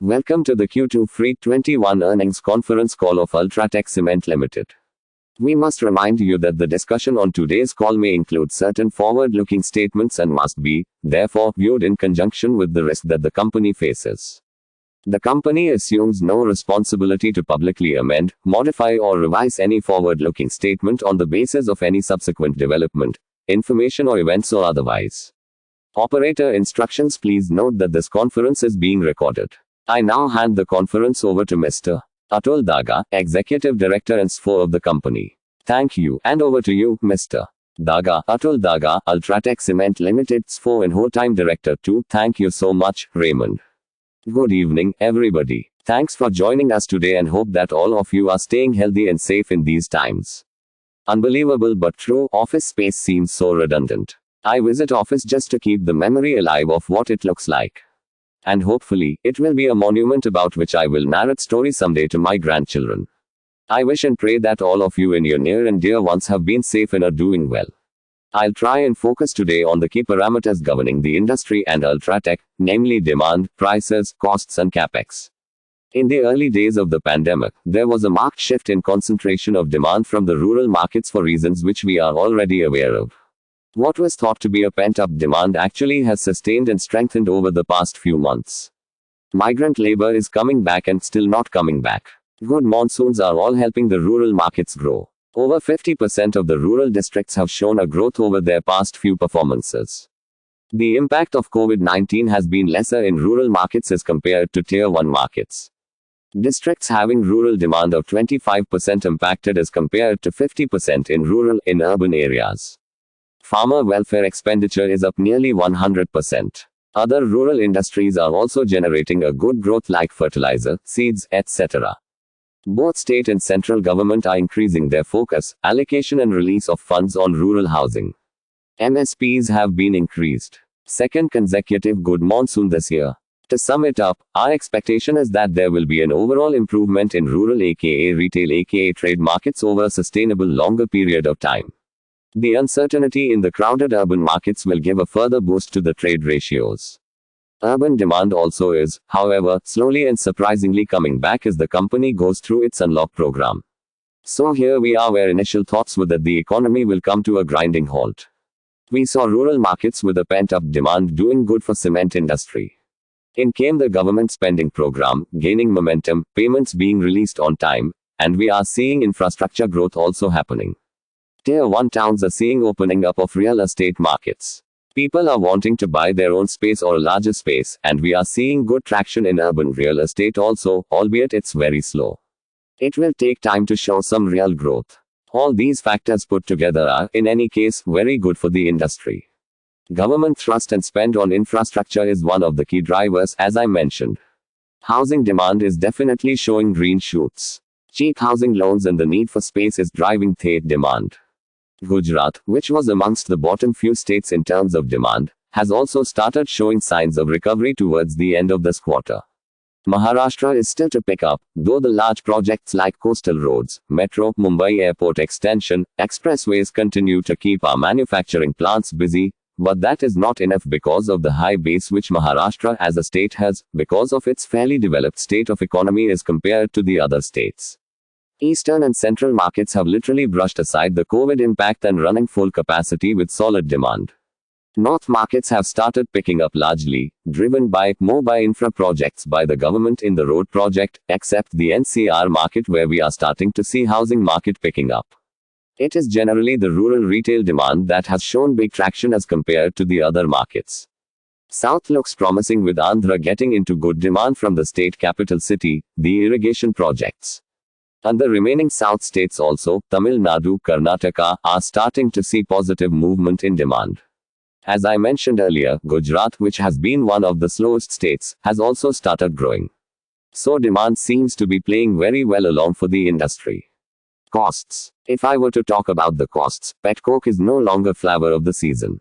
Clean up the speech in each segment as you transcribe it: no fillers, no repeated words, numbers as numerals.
Welcome to the Q2 FY21 earnings conference call of UltraTech Cement Limited. We must remind you that the discussion on today's call may include certain forward-looking statements and must be, therefore, viewed in conjunction with the risk that the company faces. The company assumes no responsibility to publicly amend, modify or revise any forward-looking statement on the basis of any subsequent development, information or events or otherwise. Operator instructions. Please note that this conference is being recorded. I now hand the conference over to Mr. Atul Daga, Executive Director and CFO of the company. Thank you, and over to you, Mr. Daga. Atul Daga, UltraTech Cement Limited CFO and Whole-Time Director too. Thank you so much, Raymond. Good evening, everybody. Thanks for joining us today and hope that all of you are staying healthy and safe in these times. Unbelievable but true, office space seems so redundant. I visit office just to keep the memory alive of what it looks like. And hopefully, it will be a monument about which I will narrate stories someday to my grandchildren. I wish and pray that all of you and your near and dear ones have been safe and are doing well. I'll try and focus today on the key parameters governing the industry and UltraTech, namely demand, prices, costs and capex. In the early days of the pandemic, there was a marked shift in concentration of demand from the rural markets for reasons which we are already aware of. What was thought to be a pent-up demand actually has sustained and strengthened over the past few months. Migrant labor is coming back and still not coming back. Good monsoons are all helping the rural markets grow. Over 50% of the rural districts have shown a growth over their past few performances. The impact of COVID-19 has been lesser in rural markets as compared to Tier 1 markets. Districts having rural demand of 25% impacted as compared to 50% in urban areas. Farmer welfare expenditure is up nearly 100%. Other rural industries are also generating a good growth like fertilizer, seeds, etc. Both state and central government are increasing their focus, allocation and release of funds on rural housing. MSPs have been increased. Second consecutive good monsoon this year. To sum it up, our expectation is that there will be an overall improvement in rural aka retail aka trade markets over a sustainable longer period of time. The uncertainty in the crowded urban markets will give a further boost to the trade ratios. Urban demand also is, however, slowly and surprisingly coming back as the company goes through its unlock program. So here we are where initial thoughts were that the economy will come to a grinding halt. We saw rural markets with a pent-up demand doing good for cement industry. In came the government spending program, gaining momentum, payments being released on time, and we are seeing infrastructure growth also happening. Tier 1 towns are seeing opening up of real estate markets. People are wanting to buy their own space or a larger space, and we are seeing good traction in urban real estate also, albeit it's very slow. It will take time to show some real growth. All these factors put together are, in any case, very good for the industry. Government thrust and spend on infrastructure is one of the key drivers, as I mentioned. Housing demand is definitely showing green shoots. Cheap housing loans and the need for space is driving that demand. Gujarat, which was amongst the bottom few states in terms of demand, has also started showing signs of recovery towards the end of this quarter. Maharashtra is still to pick up, though the large projects like coastal roads, metro, Mumbai airport extension, expressways continue to keep our manufacturing plants busy, but that is not enough because of the high base which Maharashtra as a state has, because of its fairly developed state of economy as compared to the other states. Eastern and central markets have literally brushed aside the COVID impact and running full capacity with solid demand. North markets have started picking up largely, driven by infra projects by the government in the road project, except the NCR market where we are starting to see housing market picking up. It is generally the rural retail demand that has shown big traction as compared to the other markets. South looks promising with Andhra getting into good demand from the state capital city, the irrigation projects. And the remaining south states also, Tamil Nadu, Karnataka, are starting to see positive movement in demand. As I mentioned earlier, Gujarat, which has been one of the slowest states, has also started growing. So demand seems to be playing very well along for the industry. Costs. If I were to talk about the costs, petcoke is no longer flavor of the season.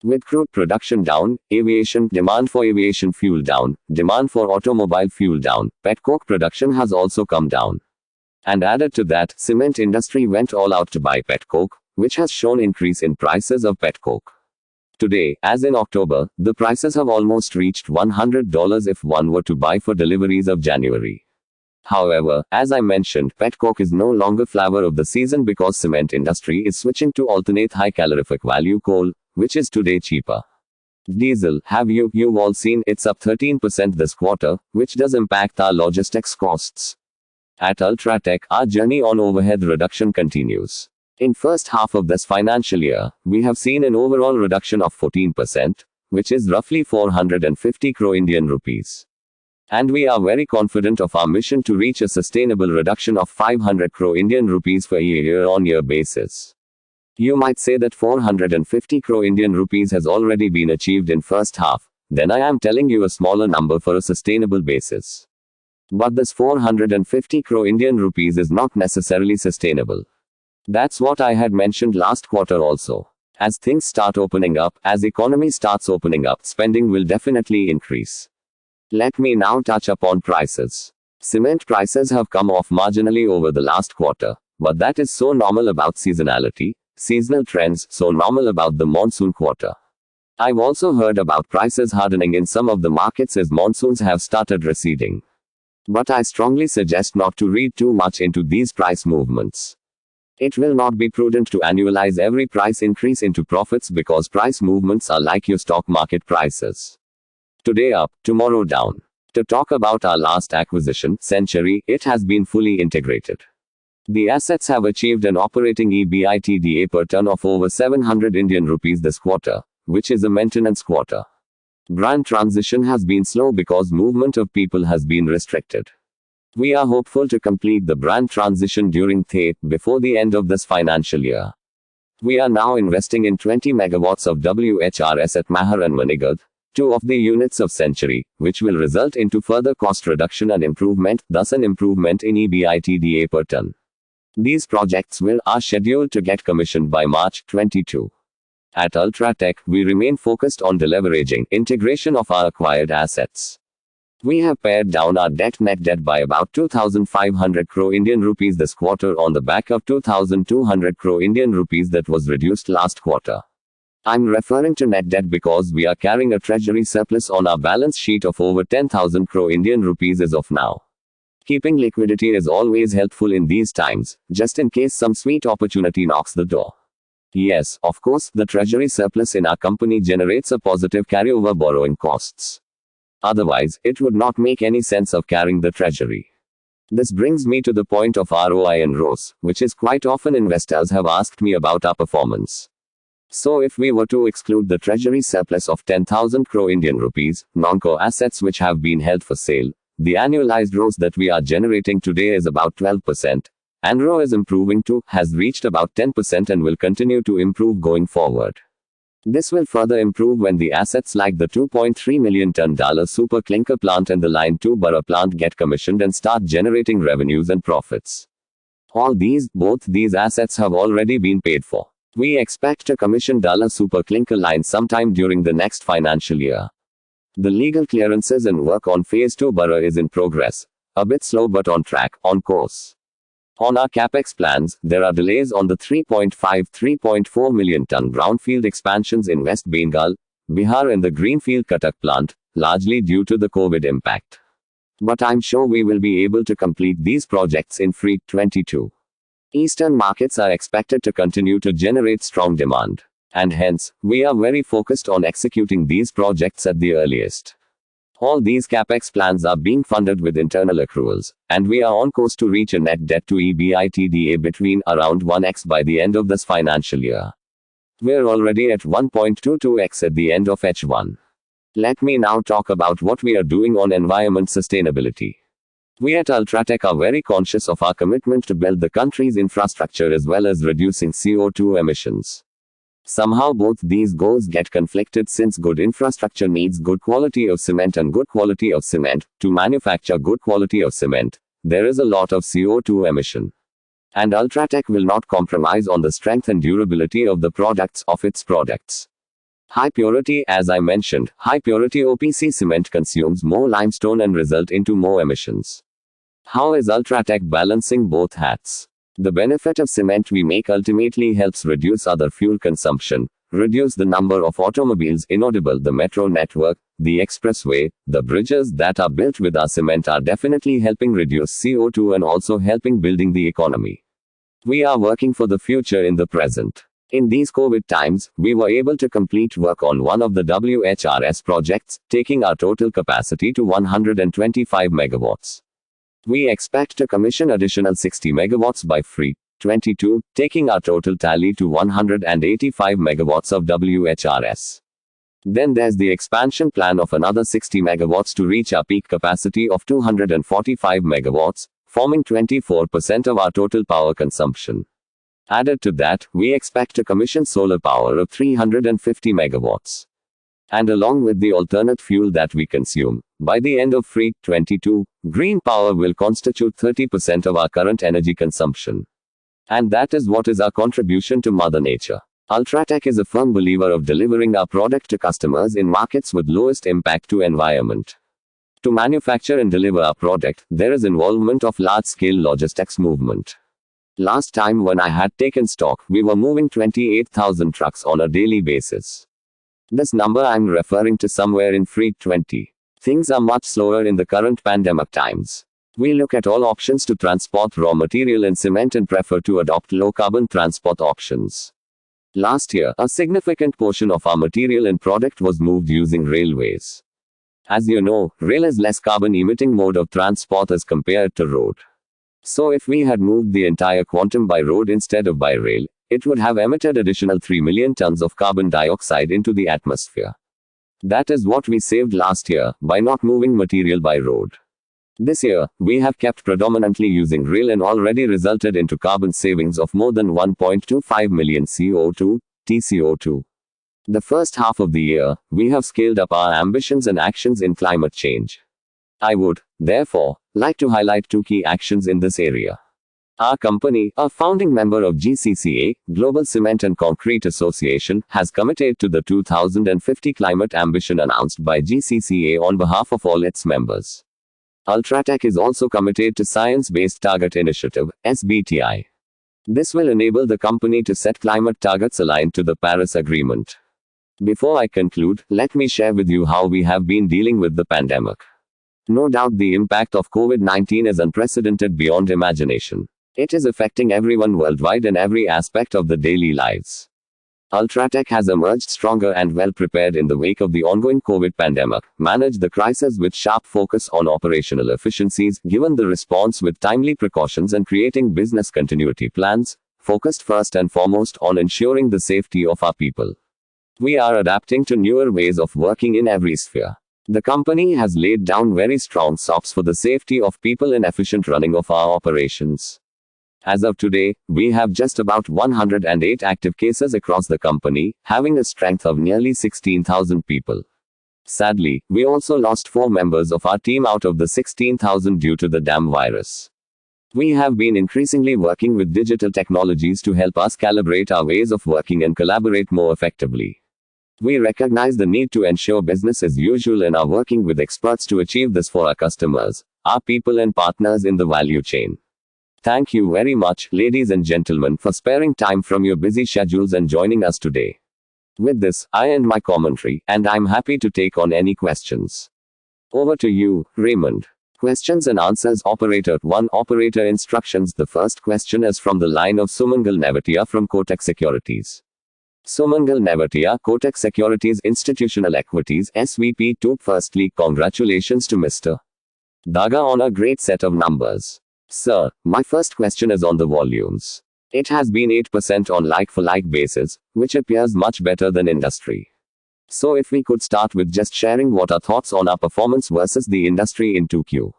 With crude production down, demand for aviation fuel down, demand for automobile fuel down, petcoke production has also come down. And added to that, cement industry went all out to buy petcoke, which has shown increase in prices of petcoke. Today, as in October, the prices have almost reached $100 if one were to buy for deliveries of January. However, as I mentioned, petcoke is no longer flavor of the season because cement industry is switching to alternate high calorific value coal, which is today cheaper. Diesel, you've all seen it's up 13% this quarter, which does impact our logistics costs. At Ultratech, our journey on overhead reduction continues. In first half of this financial year, we have seen an overall reduction of 14%, which is roughly 450 crore Indian rupees. And we are very confident of our mission to reach a sustainable reduction of 500 crore Indian rupees for a year-on-year basis. You might say that 450 crore Indian rupees has already been achieved in first half, then I am telling you a smaller number for a sustainable basis. But this 450 crore Indian rupees is not necessarily sustainable. That's what I had mentioned last quarter also. As things start opening up, as economy starts opening up, spending will definitely increase. Let me now touch upon prices. Cement prices have come off marginally over the last quarter, but that is so normal about seasonality, seasonal trends, so normal about the monsoon quarter. I've also heard about prices hardening in some of the markets as monsoons have started receding. But I strongly suggest not to read too much into these price movements. It will not be prudent to annualize every price increase into profits because price movements are like your stock market prices. Today up, tomorrow down. To talk about our last acquisition, Century, it has been fully integrated. The assets have achieved an operating EBITDA per ton of over 700 Indian rupees this quarter, which is a maintenance quarter. Brand transition has been slow because movement of people has been restricted. We are hopeful to complete the brand transition during THE before the end of this financial year. We are now investing in 20 megawatts of WHRS at Mahar and Manigad, two of the units of Century, which will result into further cost reduction and improvement, thus an improvement in EBITDA per ton. These projects are scheduled to get commissioned by March 22. At Ultratech, we remain focused on deleveraging, integration of our acquired assets. We have pared down our net debt by about 2,500 crore Indian rupees this quarter on the back of 2,200 crore Indian rupees that was reduced last quarter. I'm referring to net debt because we are carrying a treasury surplus on our balance sheet of over 10,000 crore Indian rupees as of now. Keeping liquidity is always helpful in these times, just in case some sweet opportunity knocks the door. Yes, of course, the treasury surplus in our company generates a positive carryover borrowing costs. Otherwise, it would not make any sense of carrying the treasury. This brings me to the point of ROI and ROCE, which is quite often investors have asked me about our performance. So if we were to exclude the treasury surplus of 10,000 crore Indian rupees, non-core assets which have been held for sale, the annualized ROCE that we are generating today is about 12%, and ROE is improving too, has reached about 10% and will continue to improve going forward. This will further improve when the assets like the 2.3 million ton Dalla super clinker plant and the Line 2 Bara plant get commissioned and start generating revenues and profits. Both these assets have already been paid for. We expect to commission Dalla super clinker line sometime during the next financial year. The legal clearances and work on phase 2 Bara is in progress. A bit slow but on track, on course. On our capex plans, there are delays on the 3.4 million ton brownfield expansions in West Bengal, Bihar and the greenfield Cuttack plant, largely due to the COVID impact. But I'm sure we will be able to complete these projects in FY 22. Eastern markets are expected to continue to generate strong demand. And hence, we are very focused on executing these projects at the earliest. All these capex plans are being funded with internal accruals, and we are on course to reach a net debt to EBITDA between around 1x by the end of this financial year. We're already at 1.22x at the end of H1. Let me now talk about what we are doing on environment sustainability. We at Ultratech are very conscious of our commitment to build the country's infrastructure as well as reducing CO2 emissions. Somehow both these goals get conflicted since good infrastructure needs good quality of cement and good quality of cement. To manufacture good quality of cement, there is a lot of CO2 emission. And Ultratech will not compromise on the strength and durability of its products. High purity, as I mentioned, high purity OPC cement consumes more limestone and result into more emissions. How is Ultratech balancing both hats? The benefit of cement we make ultimately helps reduce other fuel consumption, reduce the number of automobiles inaudible. The metro network, the expressway, the bridges that are built with our cement are definitely helping reduce CO2 and also helping building the economy. We are working for the future in the present. In these COVID times, we were able to complete work on one of the WHRS projects, taking our total capacity to 125 megawatts. We expect to commission additional 60 megawatts by FREE 22, taking our total tally to 185 megawatts of WHRS. Then there's the expansion plan of another 60 megawatts to reach our peak capacity of 245 megawatts, forming 24% of our total power consumption. Added to that, we expect to commission solar power of 350 megawatts. And along with the alternate fuel that we consume, by the end of FREE 22, green power will constitute 30% of our current energy consumption. And that is what is our contribution to Mother Nature. Ultratech is a firm believer of delivering our product to customers in markets with lowest impact to environment. To manufacture and deliver our product, there is involvement of large-scale logistics movement. Last time when I had taken stock, we were moving 28,000 trucks on a daily basis. This number I'm referring to somewhere in FREE 20. Things are much slower in the current pandemic times. We look at all options to transport raw material and cement and prefer to adopt low-carbon transport options. Last year, a significant portion of our material and product was moved using railways. As you know, rail is less carbon-emitting mode of transport as compared to road. So if we had moved the entire quantum by road instead of by rail, it would have emitted additional 3 million tons of carbon dioxide into the atmosphere. That is what we saved last year, by not moving material by road. This year, we have kept predominantly using rail and already resulted into carbon savings of more than 1.25 million CO2, TCO2. The first half of the year, we have scaled up our ambitions and actions in climate change. I would, therefore, like to highlight two key actions in this area. Our company, a founding member of GCCA, Global Cement and Concrete Association, has committed to the 2050 climate ambition announced by GCCA on behalf of all its members. Ultratech is also committed to Science Based Target Initiative, SBTI. This will enable the company to set climate targets aligned to the Paris Agreement. Before I conclude, let me share with you how we have been dealing with the pandemic. No doubt the impact of COVID-19 is unprecedented beyond imagination. It is affecting everyone worldwide in every aspect of the daily lives. Ultratech has emerged stronger and well prepared in the wake of the ongoing COVID pandemic, managed the crisis with sharp focus on operational efficiencies, given the response with timely precautions and creating business continuity plans, focused first and foremost on ensuring the safety of our people. We are adapting to newer ways of working in every sphere. The company has laid down very strong SOPs for the safety of people and efficient running of our operations. As of today, we have just about 108 active cases across the company, having a strength of nearly 16,000 people. Sadly, we also lost 4 members of our team out of the 16,000 due to the damn virus. We have been increasingly working with digital technologies to help us calibrate our ways of working and collaborate more effectively. We recognize the need to ensure business as usual and are working with experts to achieve this for our customers, our people and partners in the value chain. Thank you very much, ladies and gentlemen, for sparing time from your busy schedules and joining us today. With this, I end my commentary, and I'm happy to take on any questions. Over to you, Raymond. Questions and answers. Operator 1. Operator instructions. The first question is from the line of Sumangal Nevatia from Kotak Securities. Sumangal Nevatia, Kotak Securities Institutional Equities, SVP 2. Firstly, congratulations to Mr. Daga on a great set of numbers. Sir, my first question is on the volumes. It has been 8% on like-for-like basis, which appears much better than industry. So if we could start with just sharing what are thoughts on our performance versus the industry in 2Q.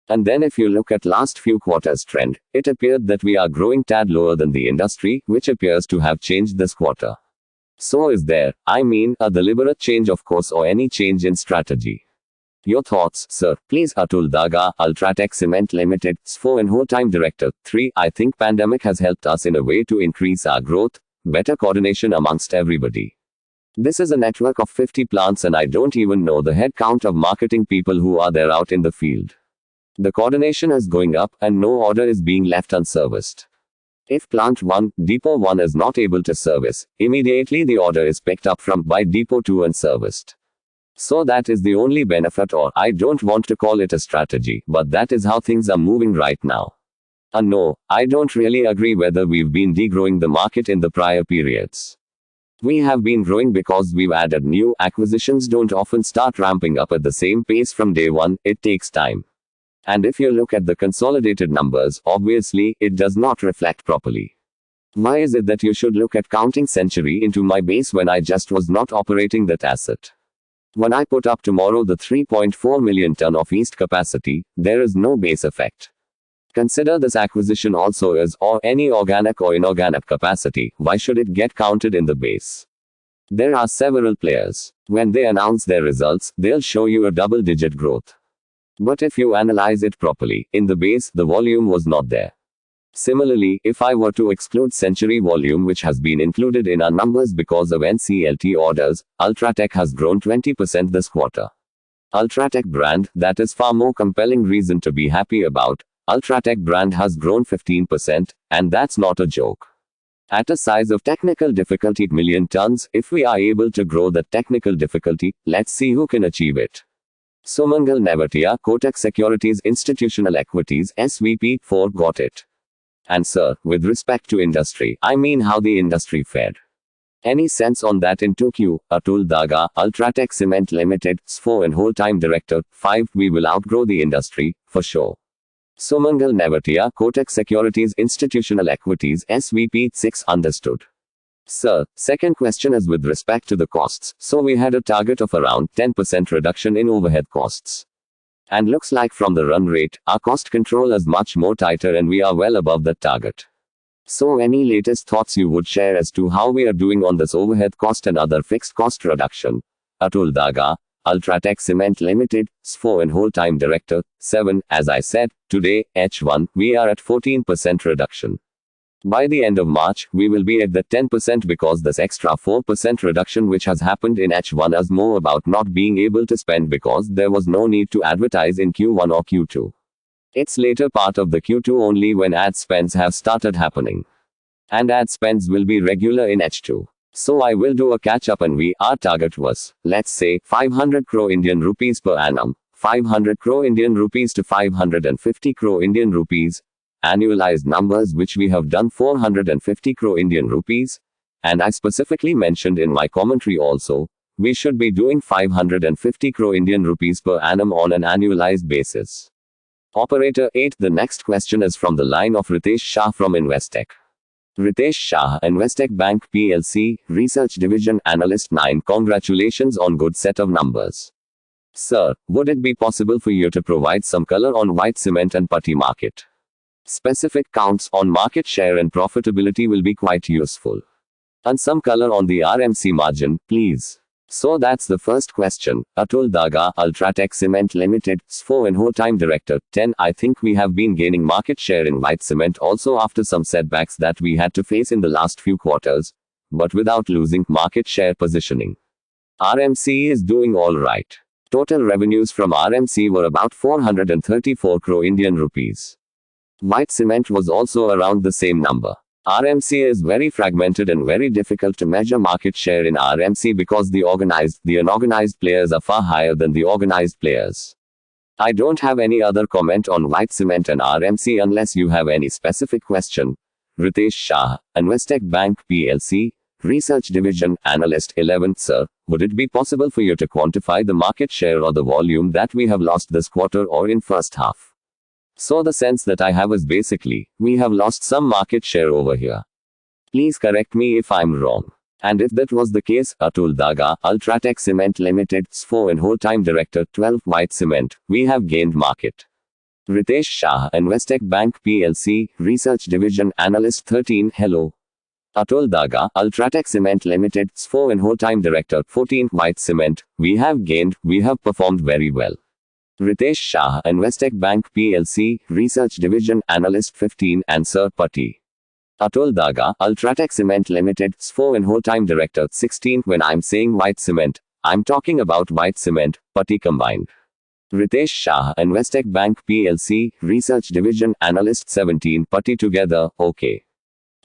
And then if you look at last few quarters trend, it appeared that we are growing tad lower than the industry, which appears to have changed this quarter. So is there, a deliberate change of course or any change in strategy? Your thoughts, sir, please. Atul Daga, Ultratech Cement Limited, SFO and whole-time director. 3. I think pandemic has helped us in a way to increase our growth, better coordination amongst everybody. This is a network of 50 plants and I don't even know the head count of marketing people who are there out in the field. The coordination is going up and no order is being left unserviced. If Plant 1, Depot 1 is not able to service, immediately the order is picked up by Depot 2 and serviced. So that is the only benefit, or I don't want to call it a strategy, but that is how things are moving right now. No, I don't really agree whether we've been degrowing the market in the prior periods. We have been growing because we've added new acquisitions. Don't often start ramping up at the same pace from day one, it takes time. And if you look at the consolidated numbers, obviously, it does not reflect properly. Why is it that you should look at counting Century into my base when I just was not operating that asset? When I put up tomorrow the 3.4 million ton of East capacity, there is no base effect. Consider this acquisition also as or any organic or inorganic capacity. Why should it get counted in the base? There are several players. When they announce their results, they'll show you a double-digit growth. But if you analyze it properly, in the base, the volume was not there. Similarly, if I were to exclude Century volume, which has been included in our numbers because of NCLT orders, Ultratech has grown 20% this quarter. Ultratech brand, that is far more compelling reason to be happy about. Ultratech brand has grown 15%, and that's not a joke. At a size of technical difficulty million tons, if we are able to grow that technical difficulty, let's see who can achieve it. Sumangal Nevatia, Kotak Securities Institutional Equities, SVP, 4 got it. And sir, with respect to industry, I mean how the industry fared. Any sense on that in 2Q? Atul Daga, Ultratech Cement Limited, SFO and whole-time director, 5, we will outgrow the industry, for sure. Sumangal Nevatia, Kotak Securities Institutional Equities, SVP, 6, understood. Sir, second question is with respect to the costs, so we had a target of around 10% reduction in overhead costs. And looks like from the run rate, our cost control is much more tighter and we are well above that target. So any latest thoughts you would share as to how we are doing on this overhead cost and other fixed cost reduction? Atul Daga, Ultratech Cement Limited, SFO and whole-time director, 7, as I said, today, H1, we are at 14% reduction. By the end of March, we will be at the 10% because this extra 4% reduction which has happened in H1 is more about not being able to spend because there was no need to advertise in Q1 or Q2. It's later part of the Q2 only when ad spends have started happening. And ad spends will be regular in H2. So I will do a catch up and our target was, let's say, 500 crore Indian rupees per annum, 500 crore Indian rupees to 550 crore Indian rupees, annualized numbers which we have done 450 crore Indian rupees, and I specifically mentioned in my commentary also, we should be doing 550 crore Indian rupees per annum on an annualized basis. Operator 8, the next question is from the line of Ritesh Shah from Investec. Ritesh Shah, Investec Bank PLC, Research Division Analyst 9. Congratulations on good set of numbers. Sir, would it be possible for you to provide some color on white cement and putty market? Specific counts on market share and profitability will be quite useful. And some color on the RMC margin, please. So that's the first question. Atul Daga, Ultratech Cement Limited, SFO and whole-time director, 10. I think we have been gaining market share in white cement also after some setbacks that we had to face in the last few quarters, but without losing market share positioning. RMC is doing all right. Total revenues from RMC were about 434 crore Indian rupees. White cement was also around the same number. RMC is very fragmented and very difficult to measure market share in RMC because the unorganized players are far higher than the organized players. I don't have any other comment on white cement and RMC unless you have any specific question. Ritesh Shah, Investec Bank PLC, Research Division Analyst 11. Sir, would it be possible for you to quantify the market share or the volume that we have lost this quarter or in first half? So the sense that I have is basically, we have lost some market share over here. Please correct me if I'm wrong. And if that was the case, Atul Daga, Ultratech Cement Limited, SFO and whole-time director, 12. White cement, we have gained market. Ritesh Shah, Investec Bank PLC, Research Division Analyst 13. Hello. Atul Daga, Ultratech Cement Limited, SFO and whole-time director, 14. White cement, we have gained, we have performed very well. Ritesh Shah, Investec Bank PLC, Research Division Analyst 15. Answer, putty. Atul Daga, Ultratech Cement Limited, SFO and whole-time director, 16. When I'm saying white cement, I'm talking about white cement, putty combined. Ritesh Shah, Investec Bank PLC, Research Division Analyst 17. Putty together, okay.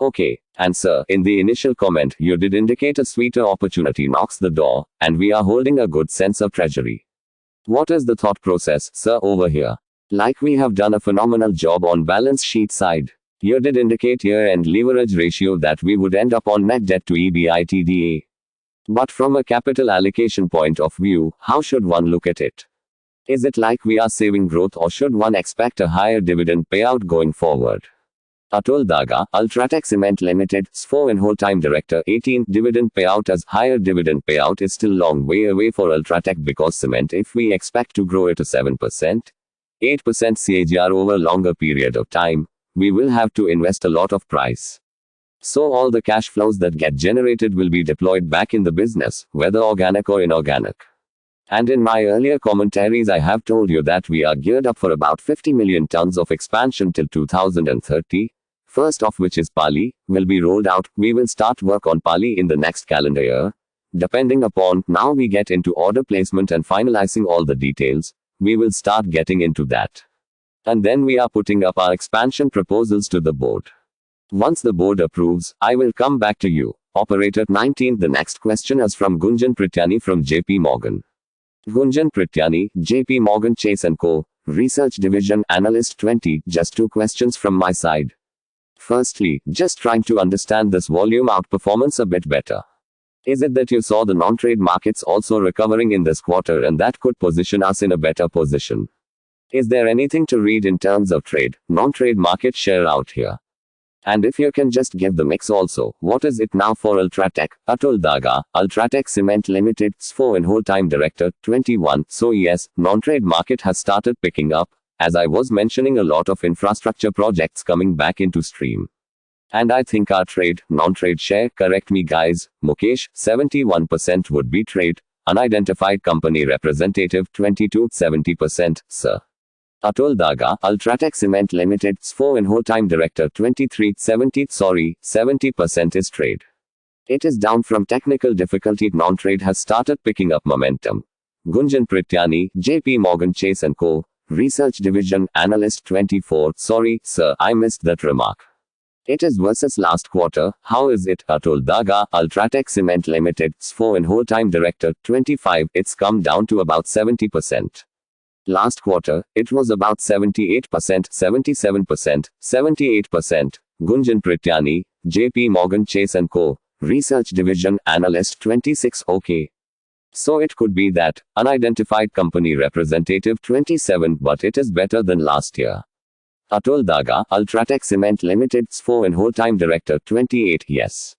Okay. And sir, in the initial comment, you did indicate a sweeter opportunity knocks the door, and we are holding a good sense of treasury. What is the thought process, sir, over here? Like we have done a phenomenal job on balance sheet side. You did indicate year-end leverage ratio that we would end up on net debt to EBITDA. But from a capital allocation point of view, how should one look at it? Is it like we are saving growth, or should one expect a higher dividend payout going forward? Atul Daga, Ultratech Cement Limited, SFO and whole-time director, 18, dividend payout as higher dividend payout is still long way away for Ultratech because cement if we expect to grow it to 7%, 8% CAGR over longer period of time, we will have to invest a lot of price. So all the cash flows that get generated will be deployed back in the business, whether organic or inorganic. And in my earlier commentaries I have told you that we are geared up for about 50 million tons of expansion till 2030. First of which is Pali, will be rolled out. We will start work on Pali in the next calendar year. Depending upon now we get into order placement and finalizing all the details, we will start getting into that. And then we are putting up our expansion proposals to the board. Once the board approves, I will come back to you. Operator 19. The next question is from Gunjan Prityani from JP Morgan. Gunjan Prityani, JP Morgan Chase & Co. Research Division, Analyst 20. Just 2 questions from my side. Firstly, just trying to understand this volume outperformance a bit better. Is it that you saw the non-trade markets also recovering in this quarter and that could position us in a better position? Is there anything to read in terms of trade, non-trade market share out here? And if you can just give the mix also, what is it now for Ultratech? Atul Daga, Ultratech Cement Limited, SFO and whole-time director, 21. So yes, non-trade market has started picking up, as I was mentioning a lot of infrastructure projects coming back into stream. And I think our trade, non-trade share, correct me guys, Mukesh, 71% would be trade, unidentified company representative 22, 70%, sir. Atul Daga, Ultratech Cement Limited, SFO and whole-time director 23, 70% is trade. It is down from technical difficulty. Non-trade has started picking up momentum. Gunjan Prityani, JP Morgan Chase & Co. Research Division, Analyst 24. Sorry, sir, I missed that remark. It is versus last quarter. How is it? Atul Daga, Ultratech Cement Limited, SFO and whole-time director 25. It's come down to about 70%. Last quarter, it was about 78%, 77%, 78%. Gunjan Prityani, JP Morgan Chase & Co. Research Division, Analyst 26. Okay. So it could be that, unidentified company representative 27, but it is better than last year. Atul Daga, Ultratech Cement Limited, SFO and whole-time director 28. Yes.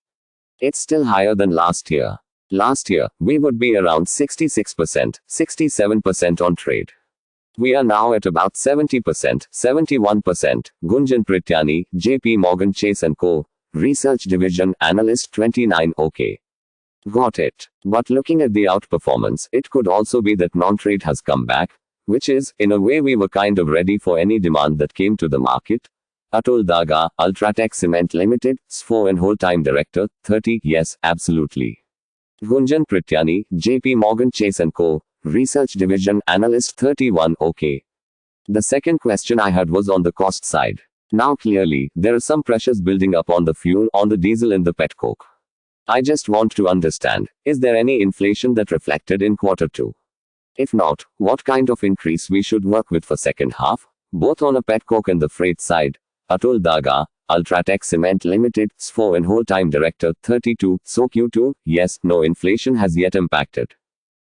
It's still higher than last year. Last year, we would be around 66%, 67% on trade. We are now at about 70%, 71%. Gunjan Prityani, JP Morgan Chase & Co. Research Division, Analyst 29. Okay. Got it. But looking at the outperformance, it could also be that non-trade has come back, which is, in a way we were kind of ready for any demand that came to the market. Atul Daga, Ultratech Cement Limited, SFO and whole-time director, 30. Yes, absolutely. Gunjan Prityani, JP Morgan Chase & Co. Research Division, Analyst 31. Okay. The second question I had was on the cost side. Now clearly, there are some pressures building up on the fuel, on the diesel and the petcoke. I just want to understand, is there any inflation that reflected in quarter 2? If not, what kind of increase we should work with for second half, both on a petcoke and the freight side? Atul Daga, Ultratech Cement Limited, SFO and whole-time director 32. So Q2, yes, no inflation has yet impacted.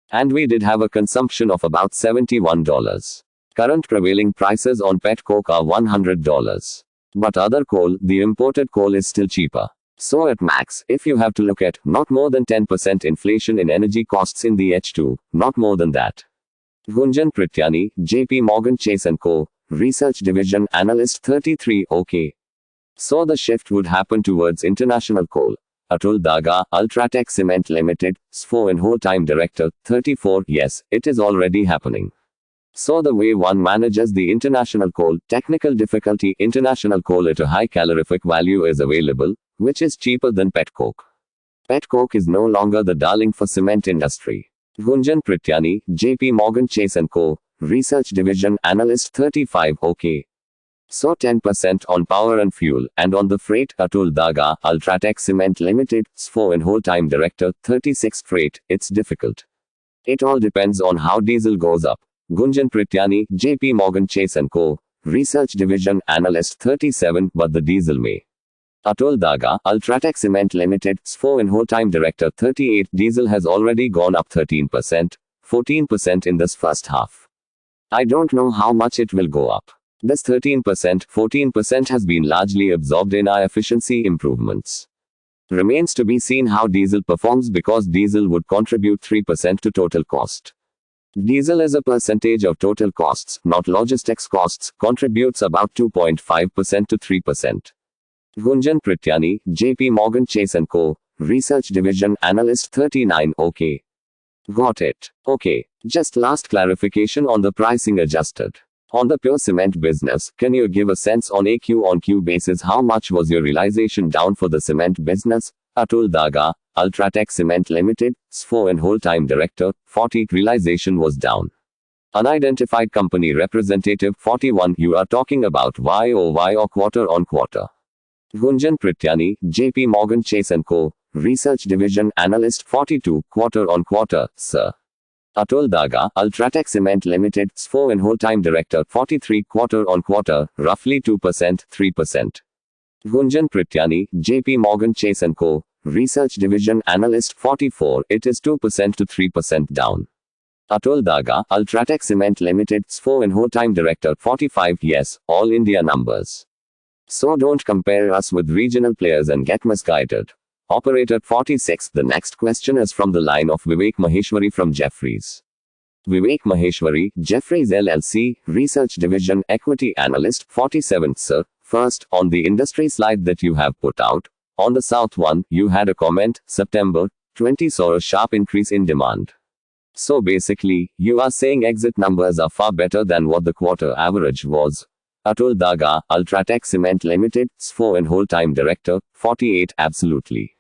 And we did have a consumption of about $71. Current prevailing prices on petcoke are $100. But other coal, the imported coal is still cheaper. So at max, if you have to look at, not more than 10% inflation in energy costs in the H2, not more than that. Gunjan Prityani, JP Morgan Chase & Co. Research Division, Analyst 33. Okay. So the shift would happen towards international coal. Atul Daga, Ultratech Cement Limited, SFO and whole-time director, 34. Yes, it is already happening. So the way one manages the international coal, technical difficulty, international coal at a high calorific value is available, which is cheaper than petcoke. Petcoke is no longer the darling for cement industry. Gunjan Prityani, JP Morgan Chase & Co. Research Division, Analyst 35. Okay. So 10% on power and fuel, and on the freight, Atul Daga, Ultratech Cement Limited, SFO and whole-time director, 36 freight, it's difficult. It all depends on how diesel goes up. Gunjan Prityani, JP Morgan Chase & Co., Research Division, Analyst 37, but the diesel may. Atul Daga, Ultratech Cement Limited, SFO and whole-time director, 38, diesel has already gone up 13%, 14% in this first half. I don't know how much it will go up. This 13%, 14% has been largely absorbed in our efficiency improvements. Remains to be seen how diesel performs because diesel would contribute 3% to total cost. Diesel as a percentage of total costs, not logistics costs, contributes about 2.5% to 3%. Gunjan Prityani, JP Morgan Chase & Co., Research Division, Analyst 39, okay. Got it. Okay. Just last clarification on the pricing adjusted. On the pure cement business, can you give a sense on a Q-on-Q basis how much was your realization down for the cement business? Atul Daga, Ultratech Cement Limited, SFO and whole-time director, 40, realization was down. Unidentified company representative, 41, you are talking about YoY or quarter-on-quarter. Gunjan Prityani, JP Morgan Chase & Co., Research Division, Analyst 42, quarter-on-quarter, sir. Atul Daga, Ultratech Cement Limited, SFO and whole-time director, 43, quarter-on-quarter, roughly 2%, 3%. Gunjan Prityani, JP Morgan Chase & Co., Research Division, Analyst 44, it is 2% to 3% down. Atul Daga, Ultratech Cement Limited, SFO and whole-time director, 45, yes, all India numbers. So don't compare us with regional players and get misguided. Operator 46, the next question is from the line of Vivek Maheshwari from Jefferies. Vivek Maheshwari, Jefferies LLC, Research Division, Equity Analyst, 47, sir. First, on the industry slide that you have put out, on the South one, you had a comment, September 20 saw a sharp increase in demand. So basically, you are saying exit numbers are far better than what the quarter average was. Atul Daga, Ultratech Cement Limited, SFO and whole-time director, 48, absolutely.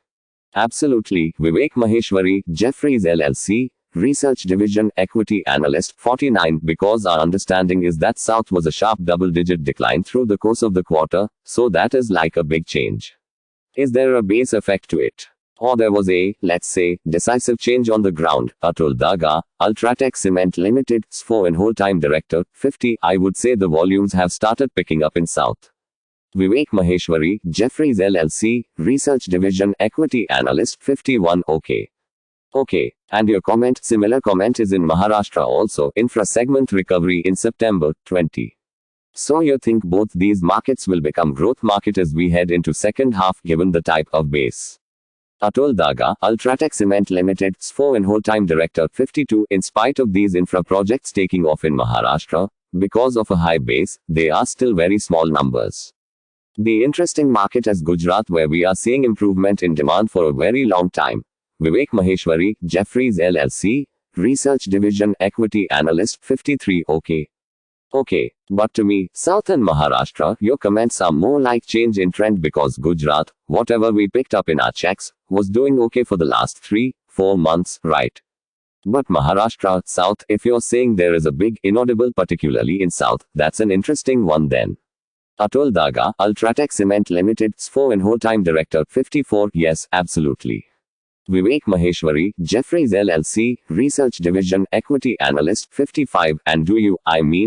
Absolutely, Vivek Maheshwari, Jefferies LLC, Research Division, Equity Analyst, 49, because our understanding is that South was a sharp double-digit decline through the course of the quarter, so that is like a big change. Is there a base effect to it? Or there was a, let's say, decisive change on the ground? Atul Daga, Ultratech Cement Limited, SFO and whole-time director, 50, I would say the volumes have started picking up in South. Vivek Maheshwari, Jefferies LLC, Research Division, Equity Analyst, 51, okay. Okay. And your comment, similar comment is in Maharashtra also, infra segment recovery in September 20. So you think both these markets will become growth market as we head into second half given the type of base? Atul Daga, Ultratech Cement Limited, SFO and whole-time director, 52, in spite of these infra projects taking off in Maharashtra, because of a high base, they are still very small numbers. The interesting market is Gujarat where we are seeing improvement in demand for a very long time. Vivek Maheshwari, Jefferies LLC, Research Division, Equity Analyst, 53, okay. Okay. But to me, South and Maharashtra, your comments are more like change in trend because Gujarat, whatever we picked up in our checks, was doing okay for the last 3-4 months, right? But Maharashtra, South, if you're saying there is a big inaudible particularly in South, that's an interesting one then. Atul Daga, Ultratech Cement Limited, SFO and whole-time director, 54, yes, absolutely. Vivek Maheshwari, Jefferies LLC, Research Division, Equity Analyst, 55, and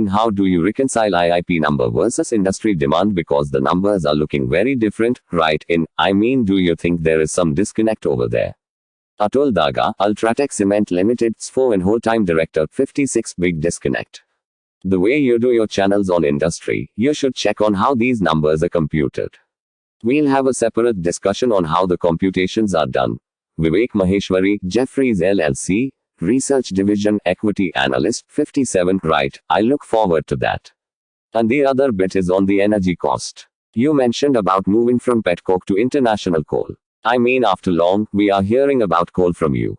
how do you reconcile IIP number versus industry demand because the numbers are looking very different, right? Do you think there is some disconnect over there? Atul Daga, Ultratech Cement Limited, SFO and whole-time director, 56, big disconnect. The way you do your channels on industry, you should check on how these numbers are computed. We'll have a separate discussion on how the computations are done. Vivek Maheshwari, Jefferies LLC, Research Division, Equity Analyst, 57, right, I look forward to that. And the other bit is on the energy cost. You mentioned about moving from petcoke to international coal. After long, we are hearing about coal from you.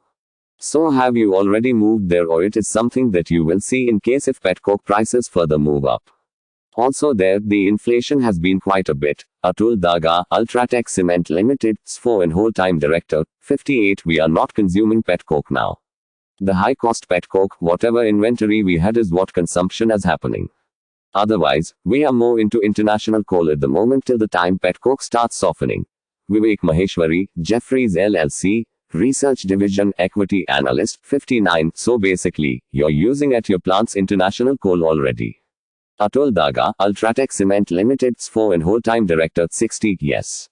So have you already moved there or it is something that you will see in case if petcoke prices further move up? Also there, the inflation has been quite a bit. Atul Daga, Ultratech Cement Limited, SFO and whole-time director, 58, we are not consuming petcoke now. The high-cost petcoke, whatever inventory we had is what consumption is happening. Otherwise, we are more into international coal at the moment till the time petcoke starts softening. Vivek Maheshwari, Jefferies LLC, Research Division Equity Analyst, 59. So basically, you're using at your plants international coal already. Atul Daga, Ultratech Cement Limited, SFO and Whole-Time Director, 60. Yes.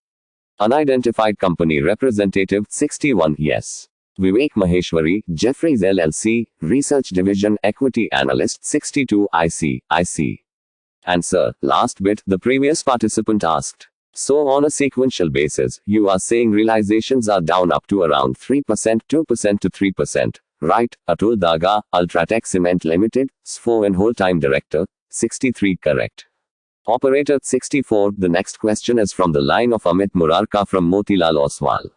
Unidentified Company Representative, 61. Yes. Vivek Maheshwari, Jefferies LLC, Research Division Equity Analyst, 62. I see. And sir, last bit, the previous participant asked. So on a sequential basis, you are saying realizations are down up to around 3%, 2% to 3%, right? Atul Daga, Ultratech Cement Limited, SFO and Whole-Time Director, 63. Correct. Operator, 64. The next question is from the line of Amit Murarka from Motilal Oswal.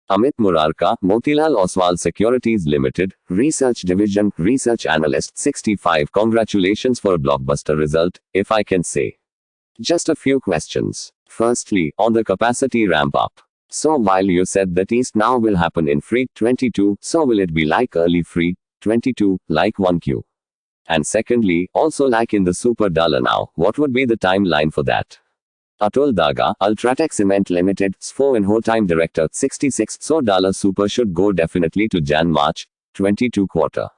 Amit Murarka, Motilal Oswal Securities Limited, Research Division, Research Analyst, 65. Congratulations for a blockbuster result, if I can say. Just a few questions. Firstly, on the capacity ramp up. So while you said that East now will happen in FREE 22, so will it be like early FREE 22, like 1Q? And secondly, also like in the Super Dollar now, what would be the timeline for that? Atul Daga, Ultratech Cement Limited, SFO and Whole-Time Director, 66. So Dollar Super should go definitely to Jan-March 22 quarter.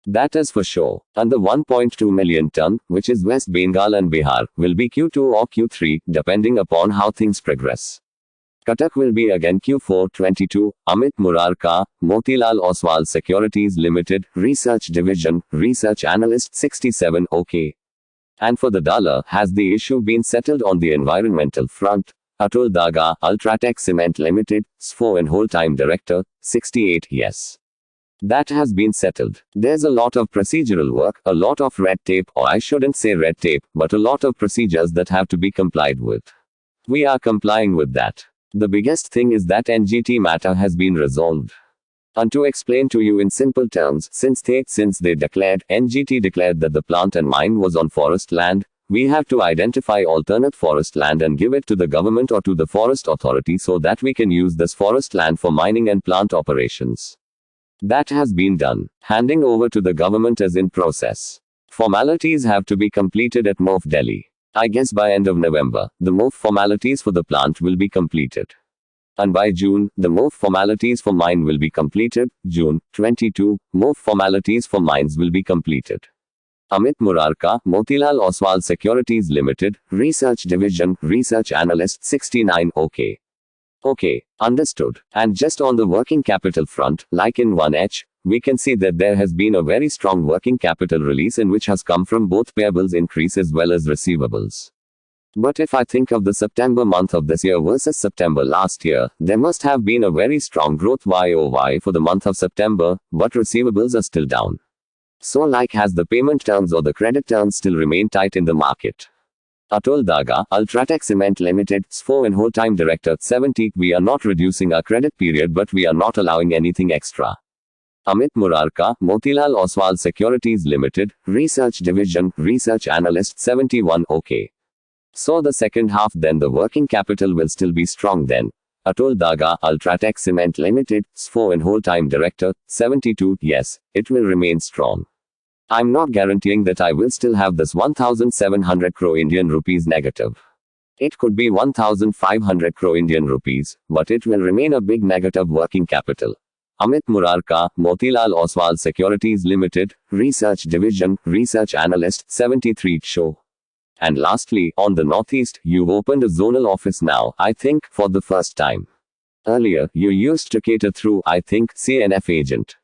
That is for sure. And the 1.2 million ton, which is West Bengal and Bihar, will be Q2 or Q3, depending upon how things progress. Cuttack will be again Q4 22. Amit Murarka, Motilal Oswal Securities Limited, Research Division, Research Analyst, 67. Okay. And for the dollar, has the issue been settled on the environmental front? Atul Daga, Ultratech Cement Limited, SFO and Whole-Time Director, 68. Yes. That has been settled. There's a lot of procedural work, a lot of red tape, or I shouldn't say red tape, but a lot of procedures that have to be complied with. We are complying with that. The biggest thing is that NGT matter has been resolved. And to explain to you in simple terms, since NGT declared that the plant and mine was on forest land, we have to identify alternate forest land and give it to the government or to the forest authority so that we can use this forest land for mining and plant operations. That has been done. Handing over to the government is in process. Formalities have to be completed at MoF Delhi. I guess by end of November, the MoF formalities for the plant will be completed. And by June, the MoF formalities for mine will be completed. June 22, MoF formalities for mines will be completed. Amit Murarka, Motilal Oswal Securities Limited, Research Division, Research Analyst, 69. Okay, understood. And just on the working capital front, like in 1H, we can see that there has been a very strong working capital release in which has come from both payables increase as well as receivables. But if I think of the September month of this year versus September last year, there must have been a very strong growth YoY for the month of September, but receivables are still down. So like has the payment terms or the credit terms still remain tight in the market? Atul Daga, Ultratech Cement Limited, SFO and Whole-Time Director, 70. We are not reducing our credit period but we are not allowing anything extra. Amit Murarka, Motilal Oswal Securities Limited, Research Division, Research Analyst, 71. Okay. So the second half then the working capital will still be strong then. Atul Daga, Ultratech Cement Limited, SFO and Whole-Time Director, 72. Yes, it will remain strong. I'm not guaranteeing that I will still have this 1,700 crore Indian rupees negative. It could be 1,500 crore Indian rupees, but it will remain a big negative working capital. Amit Murarka, Motilal Oswal Securities Limited, Research Division, Research Analyst, 73. Show. And lastly, on the Northeast, you've opened a zonal office now, I think, for the first time. Earlier, you used to cater through, I think, CNF agent.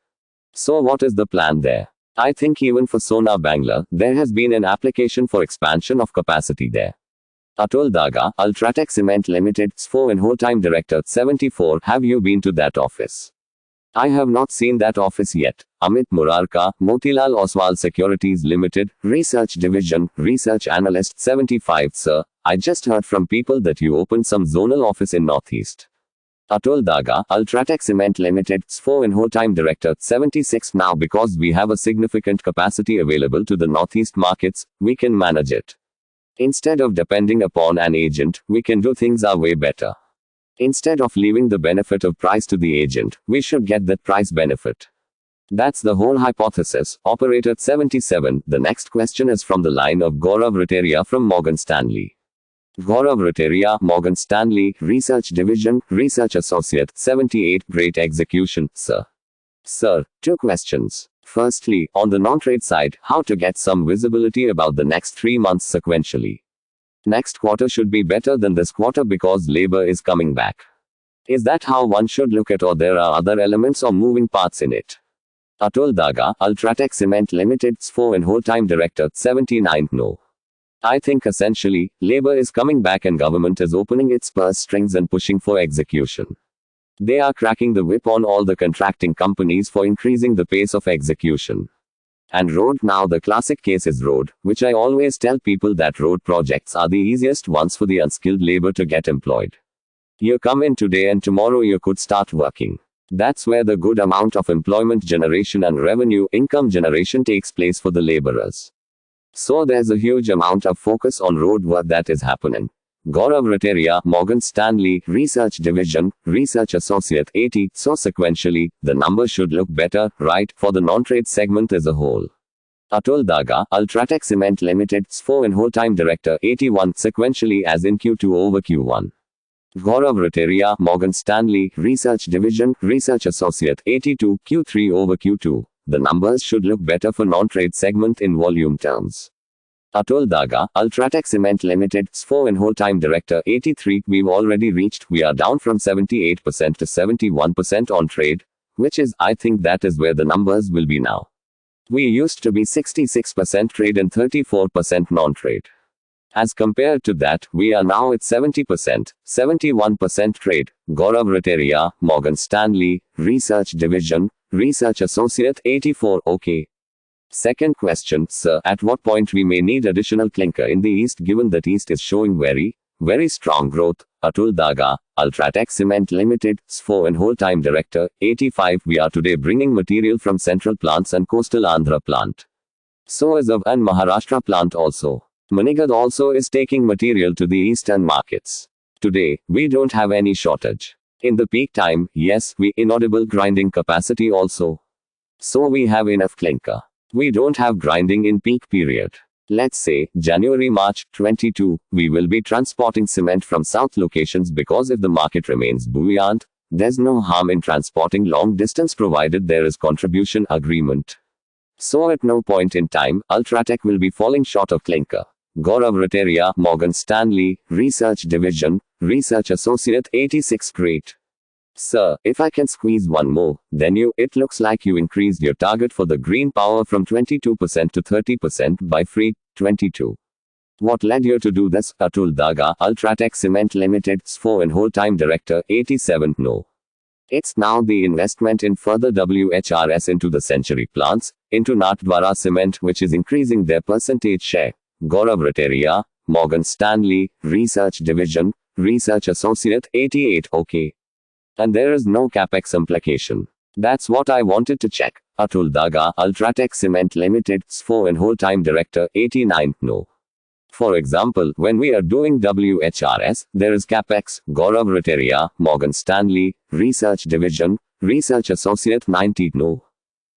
So what is the plan there? I think even for Sona Bangla, there has been an application for expansion of capacity there. Atul Daga, Ultratech Cement Limited, SFO and Whole-Time Director, 74. Have you been to that office? I have not seen that office yet. Amit Murarka, Motilal Oswal Securities Limited, Research Division, Research Analyst, 75. Sir, I just heard from people that you opened some zonal office in Northeast. Atul Daga, Ultratech Cement Limited, SFO and Whole-Time Director, 76. Now because we have a significant capacity available to the Northeast markets, we can manage it. Instead of depending upon an agent, we can do things our way better. Instead of leaving the benefit of price to the agent, we should get that price benefit. That's the whole hypothesis. Operator 77. The next question is from the line of Gaurav Rateria from Morgan Stanley. Gaurav Rateria, Morgan Stanley, Research Division, Research Associate, 78. Great execution, sir. Sir, 2 questions. Firstly, on the non-trade side, how to get some visibility about the next 3 months sequentially. Next quarter should be better than this quarter because labor is coming back. Is that how one should look at, or there are other elements or moving parts in it? Atul Daga, Ultratech Cement Limited, SFO and whole-time director, 79. No. I think essentially, labor is coming back and government is opening its purse strings and pushing for execution. They are cracking the whip on all the contracting companies for increasing the pace of execution. And road, now the classic case is road, which I always tell people that road projects are the easiest ones for the unskilled labor to get employed. You come in today and tomorrow you could start working. That's where the good amount of employment generation and revenue income generation takes place for the laborers. So there's a huge amount of focus on road work that is happening. Gaurav Rateria, Morgan Stanley, Research Division, Research Associate, 80. So sequentially, the numbers should look better, right, for the non-trade segment as a whole. Atul Daga, Ultratech Cement Limited, SFO and whole-time director, 81. Sequentially as in Q2 over Q1. Gaurav Rateria, Morgan Stanley, Research Division, Research Associate, 82. Q3 over Q2. The numbers should look better for non-trade segment in volume terms. Atul Daga, Ultratech Cement Limited, SFO and whole-time director, 83. We've already reached, we are down from 78% to 71% on trade, which is, I think that is where the numbers will be now. We used to be 66% trade and 34% non-trade. As compared to that, we are now at 70%, 71% trade. Gaurav Rateria, Morgan Stanley, Research Division, Research Associate, 84. Okay. Second question, sir, at what point we may need additional clinker in the East given that East is showing very strong growth? Atul Daga, Ultratech Cement Limited, SFO and whole-time director, 85. We are today bringing material from central plants and coastal Andhra plant. So is of and Maharashtra plant also. Manigad also is taking material to the eastern markets. Today, we don't have any shortage. In the peak time, yes, we inaudible grinding capacity also. So we have enough clinker. We don't have grinding in peak period. Let's say, January-March 22, we will be transporting cement from south locations because if the market remains buoyant, there's no harm in transporting long distance provided there is contribution agreement. So at no point in time, Ultratech will be falling short of clinker. Gaurav Rateria, Morgan Stanley, Research Division, Research Associate, 86. Great. Sir, if I can squeeze one more, then it looks like you increased your target for the green power from 22% to 30% by free 22. What led you to do this? Atul Daga, Ultratech Cement Limited, SFO and whole-time director, 87. No. It's now the investment in further WHRS into the Century plants, into Nathdwara Cement, which is increasing their percentage share. Gaurav Rateria, Morgan Stanley, Research Division, Research Associate, 88. Okay. And there is no capex implication. That's what I wanted to check. Atul Daga, Ultratech Cement Limited, SFO and whole-time director, 89. No. For example, when we are doing WHRS, there is capex. Gaurav Rateria, Morgan Stanley, Research Division, Research Associate, 90. No.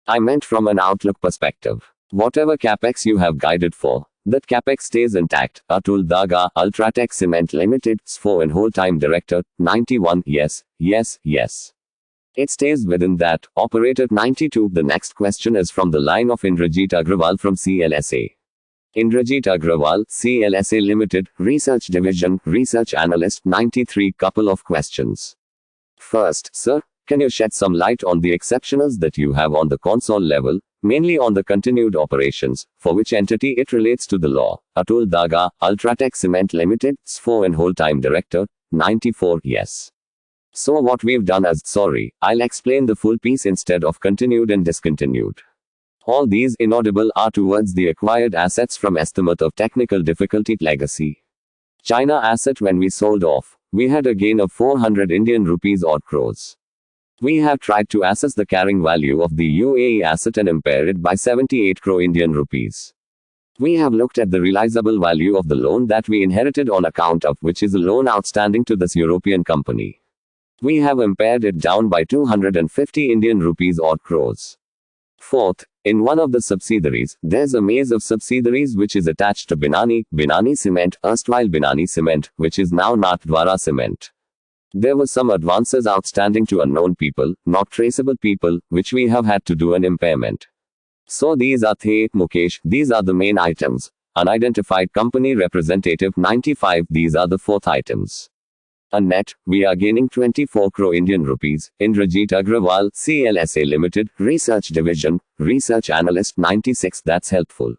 I meant from an outlook perspective. Whatever capex you have guided for, that capex stays intact. Atul Daga, Ultratech Cement Limited, SFO and whole-time director, 91. Yes. It stays within that. Operator 92. The next question is from the line of Indrajit Agrawal from CLSA. Indrajit Agrawal, CLSA Limited, Research Division, Research Analyst, 93. Couple of questions. First, sir, can you shed some light on the exceptionals that you have on the console level, mainly on the continued operations, for which entity it relates to the law? Atul Daga, Ultratech Cement Limited, SFO and whole-time director, 94. Yes. So what we've done is, sorry, I'll explain the full piece instead of continued and discontinued. All these inaudible are towards the acquired assets from estimate of technical difficulty legacy. China asset when we sold off, we had a gain of 400 Indian rupees odd crores. We have tried to assess the carrying value of the UAE asset and impair it by 78 crore Indian rupees. We have looked at the realizable value of the loan that we inherited on account of which is a loan outstanding to this European company. We have impaired it down by 250 Indian rupees odd crores. Fourth, in one of the subsidiaries, there's a maze of subsidiaries which is attached to Binani Cement, erstwhile Binani Cement, which is now Nathdwara Cement. There were some advances outstanding to unknown people, not traceable people, which we have had to do an impairment. So these are Mukesh, these are the main items. Unidentified company representative 95, these are the fourth items. A net, we are gaining 24 crore Indian rupees. Indrajit Agrawal, CLSA Limited, Research Division, Research Analyst 96, that's helpful.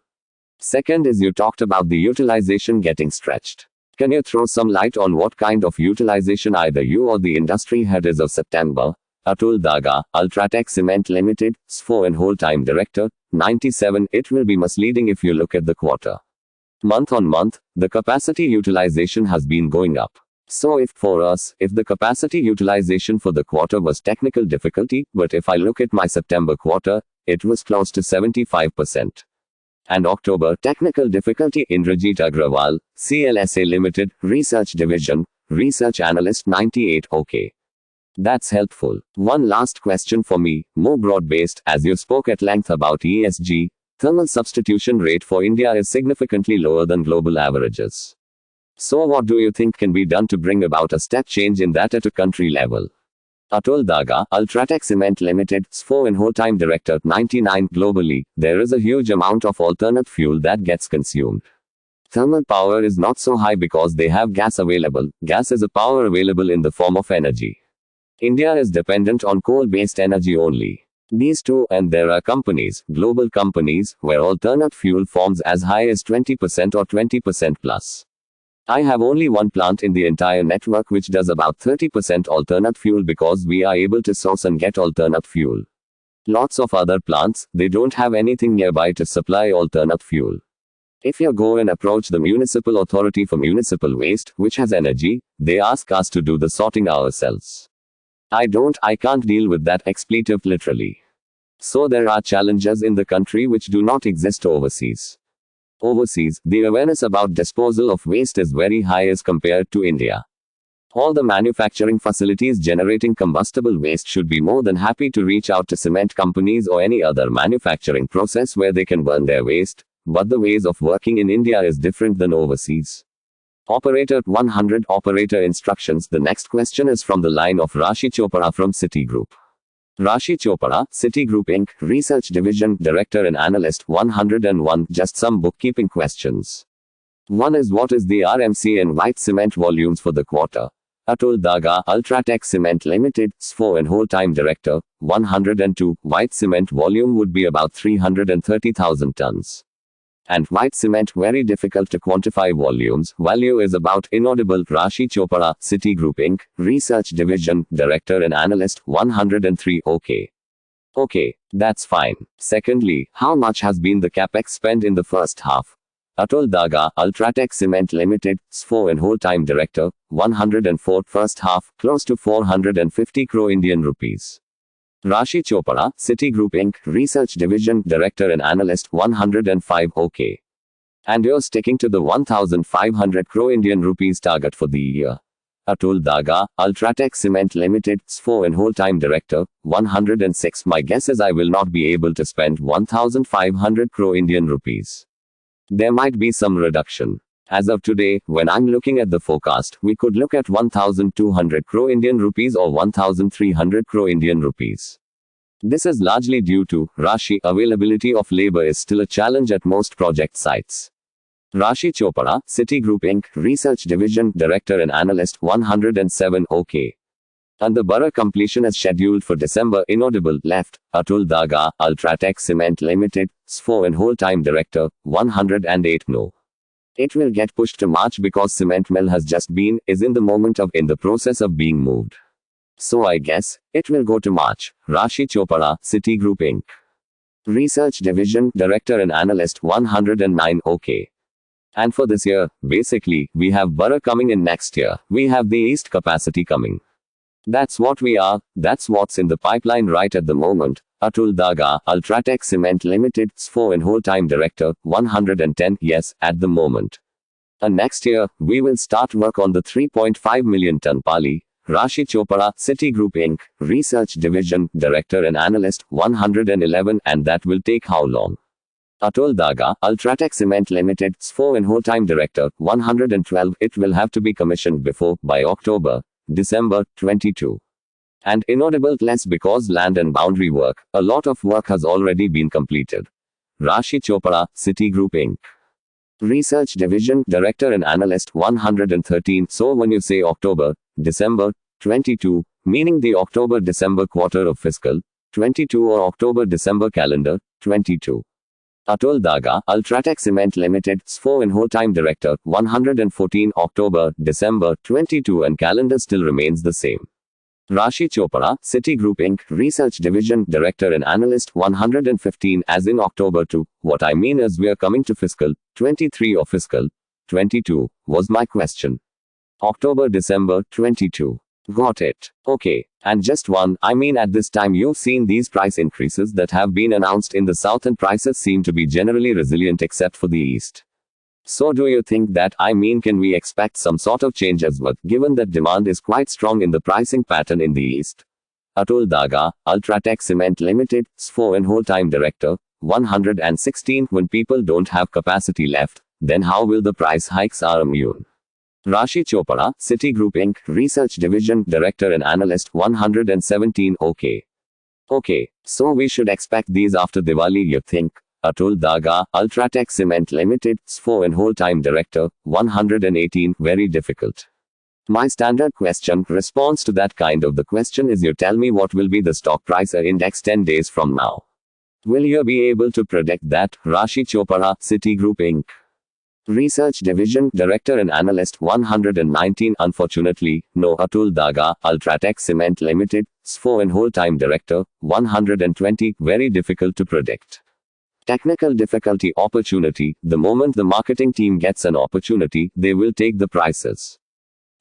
Second is you talked about the utilization getting stretched. Can you throw some light on what kind of utilization either you or the industry head is of September? Atul Daga, Ultratech Cement Limited, SFO and whole-time director, 97. It will be misleading if you look at the quarter. Month on month, the capacity utilization has been going up. So if the capacity utilization for the quarter was technical difficulty, but if I look at my September quarter, it was close to 75%. And October, technical difficulty. Indrajit Agrawal, CLSA Limited, Research Division, Research Analyst 98. Okay. That's helpful. One last question for me, more broad-based, as you spoke at length about ESG, thermal substitution rate for India is significantly lower than global averages. So what do you think can be done to bring about a step change in that at a country level? Atul Daga, Ultratech Cement Limited, SFO and whole-time director, 99. Globally, there is a huge amount of alternate fuel that gets consumed. Thermal power is not so high because they have gas available. Gas is a power available in the form of energy. India is dependent on coal-based energy only. These two, and there are companies, global companies, where alternate fuel forms as high as 20% or 20% plus. I have only one plant in the entire network which does about 30% alternate fuel because we are able to source and get alternate fuel. Lots of other plants, they don't have anything nearby to supply alternate fuel. If you go and approach the municipal authority for municipal waste, which has energy, they ask us to do the sorting ourselves. I can't deal with that expletive literally. So there are challenges in the country which do not exist overseas. Overseas, the awareness about disposal of waste is very high as compared to India. All the manufacturing facilities generating combustible waste should be more than happy to reach out to cement companies or any other manufacturing process where they can burn their waste, but the ways of working in India is different than overseas. Operator 100 Operator instructions. The next question is from the line of Rashi Chopra from Citigroup. Rashi Chopra, Citigroup Inc., Research Division, Director and Analyst, 101. Just some bookkeeping questions. One is what is the RMC and white cement volumes for the quarter? Atul Daga, Ultratech Cement Limited, SFO and whole-time director, 102. White cement volume would be about 330,000 tons. And white cement very difficult to quantify volumes. Value is about inaudible. Rashi Chopra, Citigroup Inc., Research Division, Director and Analyst, 103. Okay, that's fine. Secondly, how much has been the capex spent in the first half? Atul Daga, Ultratech Cement Limited, SFO and whole-time director, 104. First half, close to 450 crore Indian rupees. Rashi Chopra, Citigroup Inc., Research Division, Director and Analyst, 105. Okay. And you're sticking to the 1,500 crore Indian rupees target for the year. Atul Daga, Ultratech Cement Limited, SFO and whole-time director, 106. My guess is I will not be able to spend 1,500 crore Indian rupees. There might be some reduction. As of today, when I'm looking at the forecast, we could look at 1,200 crore Indian rupees or 1,300 crore Indian rupees. This is largely due to Rashi. Availability of labor is still a challenge at most project sites. Rashi Chopra, Citigroup Inc., Research Division, Director and Analyst, 107. Okay. And the borough completion is scheduled for December. Inaudible. Left. Atul Daga, Ultratech Cement Limited, SFO and whole-time director, 108. No. It will get pushed to March because cement mill is in the process of being moved. So I guess, it will go to March. Rashi Chopra, Citigroup Inc. Research Division, Director and Analyst, 109. Okay. And for this year, basically, we have borough coming in next year. We have the east capacity coming. That's what we are, that's what's in the pipeline right at the moment. Atul Daga, Ultratech Cement Limited, SFO and whole-time director, 110. Yes, at the moment. And next year, we will start work on the 3.5 million ton Pali, Rashi Chopra, Citigroup Inc., Research Division, Director and Analyst, 111, and that will take how long? Atul Daga, Ultratech Cement Limited, SFO and whole-time Director, 112, it will have to be commissioned before, by October, December, 22. And inaudible less because land and boundary work, a lot of work has already been completed. Rashi Chopra, Citigroup Inc. Research Division, Director and Analyst, 113, so when you say October, December, 22, meaning the October-December quarter of fiscal, 22 or October-December calendar, 22. Atul Daga, Ultratech Cement Limited, SFO and whole-time Director, 114, October, December, 22 and calendar still remains the same. Rashi Chopra, Citigroup Inc., Research Division, Director and Analyst, 115, as in October 2. What I mean is we're coming to fiscal 23 or fiscal 22, was my question. October-December 22. Got it. Okay. And just one, I mean at this time you've seen these price increases that have been announced in the south and prices seem to be generally resilient except for the east. So do you think that, can we expect some sort of change as well, given that demand is quite strong in the pricing pattern in the east? Atul Daga, Ultratech Cement Limited, SFO and whole-time Director, 116, when people don't have capacity left, then how will the price hikes are immune? Rashi Chopra, Citigroup Inc., Research Division, Director and Analyst, 117, okay. Okay, so we should expect these after Diwali you think? Atul Daga, Ultratech Cement Limited, SFO and whole-time Director, 118, very difficult. My standard question, response to that kind of the question is you tell me what will be the stock price index 10 days from now. Will you be able to predict that? Rashi Chopra, Citigroup Inc. Research Division, Director and Analyst, 119, unfortunately, no. Atul Daga, Ultratech Cement Limited, SFO and whole-time Director, 120, very difficult to predict. Technical difficulty, opportunity, the moment the marketing team gets an opportunity, they will take the prices.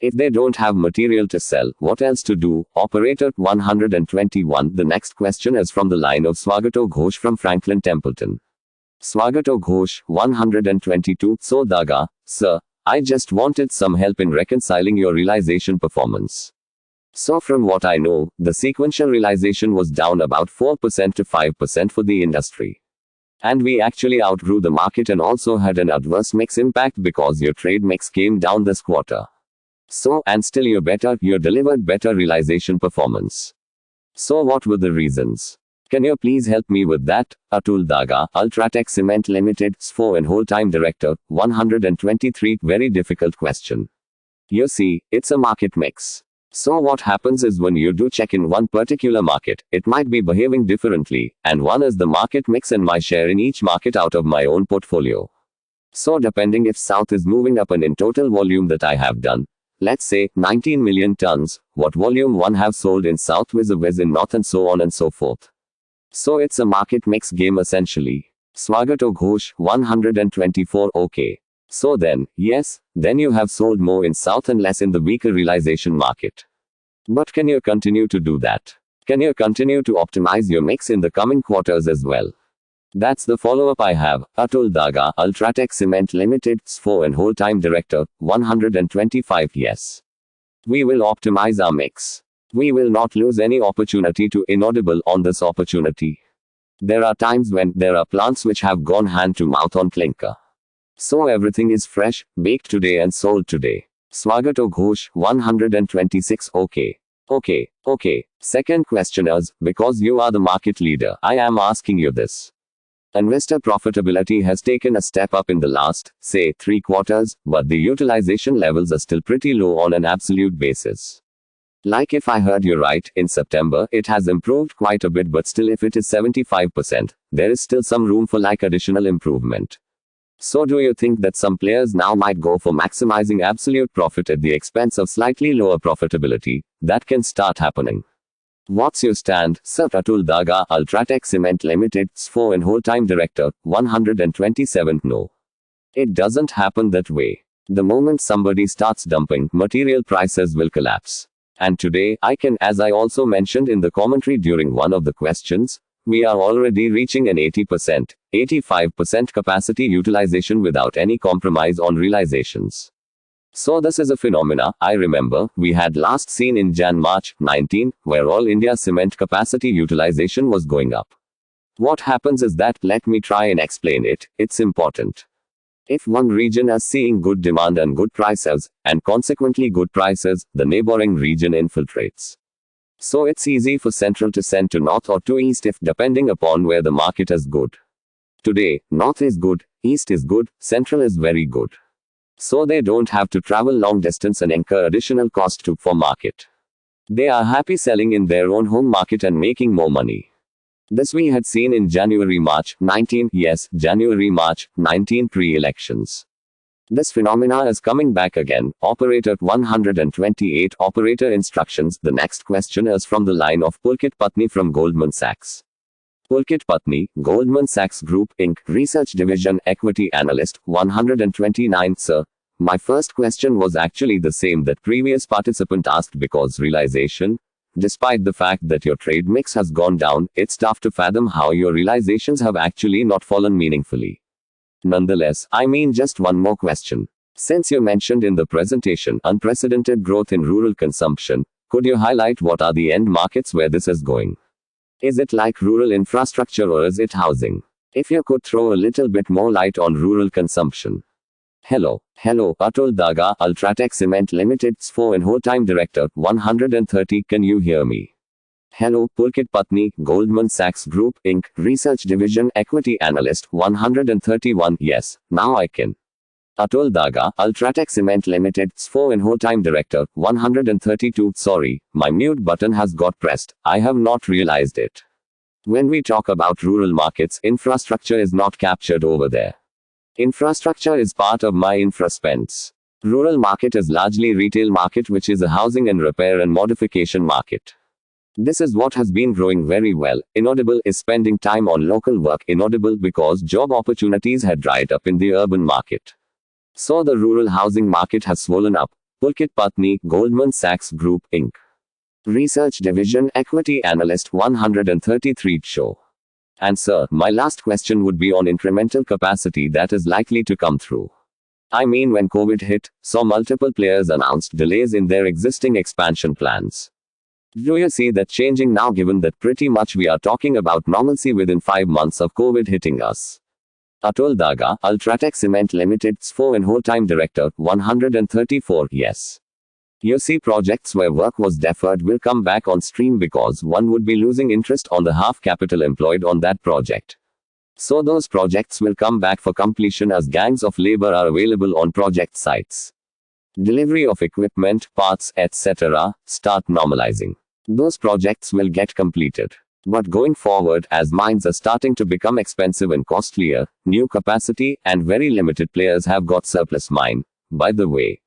If they don't have material to sell, what else to do? Operator, 121. The next question is from the line of Swagato Ghosh from Franklin Templeton. Swagato Ghosh, 122. So Daga, sir, I just wanted some help in reconciling your realization performance. So from what I know, the sequential realization was down about 4% to 5% for the industry. And we actually outgrew the market and also had an adverse mix impact because your trade mix came down this quarter. So, and still you delivered better realization performance. So what were the reasons? Can you please help me with that? Atul Daga, Ultratech Cement Limited, SFO and whole-time Director, 123, very difficult question. You see, it's a market mix. So what happens is when you do check in one particular market, it might be behaving differently, and one is the market mix and my share in each market out of my own portfolio. So depending if South is moving up and in total volume that I have done, let's say 19 million tons, what volume one have sold in South vis-a-vis in North and so on and so forth. So it's a market mix game essentially. Swagato Ghosh, 124, okay. So then, yes, then you have sold more in South and less in the weaker realization market. But can you continue to do that? Can you continue to optimize your mix in the coming quarters as well? That's the follow-up I have. Atul Daga, Ultratech Cement Limited, SFO and whole-time Director, 125, yes. We will optimize our mix. We will not lose any opportunity to inaudible on this opportunity. There are times when there are plants which have gone hand to mouth on clinker. So everything is fresh, baked today and sold today. Swagato Ghosh, 126, okay. Okay. Second question is, because you are the market leader, I am asking you this. Investor profitability has taken a step up in the last, say, 3 quarters, but the utilization levels are still pretty low on an absolute basis. Like if I heard you right, in September, it has improved quite a bit, but still if it is 75%, there is still some room for additional improvement. So do you think that some players now might go for maximizing absolute profit at the expense of slightly lower profitability? That can start happening. What's your stand, Sir? Atul Daga, Ultratech Cement Limited, SFO and whole-time Director, 127. No. It doesn't happen that way. The moment somebody starts dumping, material prices will collapse. And today, as I also mentioned in the commentary during one of the questions, we are already reaching an 80%, 85% capacity utilization without any compromise on realizations. So this is a phenomena I remember we had last seen in Jan-March 19, where all India cement capacity utilization was going up. What happens is that, let me try and explain it, it's important. If one region is seeing good demand and good prices, and consequently good prices, the neighboring region infiltrates. So it's easy for central to send to north or to east if depending upon where the market is good. Today, north is good, east is good, central is very good. So they don't have to travel long distance and incur additional cost for market. They are happy selling in their own home market and making more money. This we had seen in January-March 19, yes, January-March 19 pre-elections. This phenomena is coming back again. Operator 128 Operator instructions. The next question is from the line of Pulkit Patni from Goldman Sachs. Pulkit Patni, Goldman Sachs Group, Inc., Research Division, Equity Analyst, 129. Sir, my first question was actually the same that previous participant asked because realization, despite the fact that your trade mix has gone down, it's tough to fathom how your realizations have actually not fallen meaningfully. Nonetheless, I mean just one more question. Since you mentioned in the presentation unprecedented growth in rural consumption, could you highlight what are the end markets where this is going? Is it like rural infrastructure or is it housing? If you could throw a little bit more light on rural consumption. Hello, Atul Daga, Ultratech Cement Limited's CFO and whole-time director, 130. Can you hear me? Hello, Pulkit Patni, Goldman Sachs Group, Inc., Research Division, Equity Analyst, 131. Yes, now I can. Atul Daga, Ultratech Cement Limited, CFO and whole-time director, 132. Sorry, my mute button has got pressed. I have not realized it. When we talk about rural markets, infrastructure is not captured over there. Infrastructure is part of my infra spends. Rural market is largely retail market, which is a housing and repair and modification market. This is what has been growing very well. Inaudible is spending time on local work. Inaudible because job opportunities had dried up in the urban market. So the rural housing market has swollen up. Pulkit Patni, Goldman Sachs Group, Inc. Research Division, Equity Analyst, 133. Show. And sir, my last question would be on incremental capacity that is likely to come through. I mean, when COVID hit, saw multiple players announced delays in their existing expansion plans. Do you see that changing now, given that pretty much we are talking about normalcy within 5 months of COVID hitting us? Atul Daga, Ultratech Cement Limited, CFO and whole-time director, 134. Yes. You see, projects where work was deferred will come back on stream because one would be losing interest on the half capital employed on that project. So those projects will come back for completion as gangs of labor are available on project sites. Delivery of equipment, parts, etc. start normalizing. Those projects will get completed. But going forward, as mines are starting to become expensive and costlier, new capacity and very limited players have got surplus mine. By the way,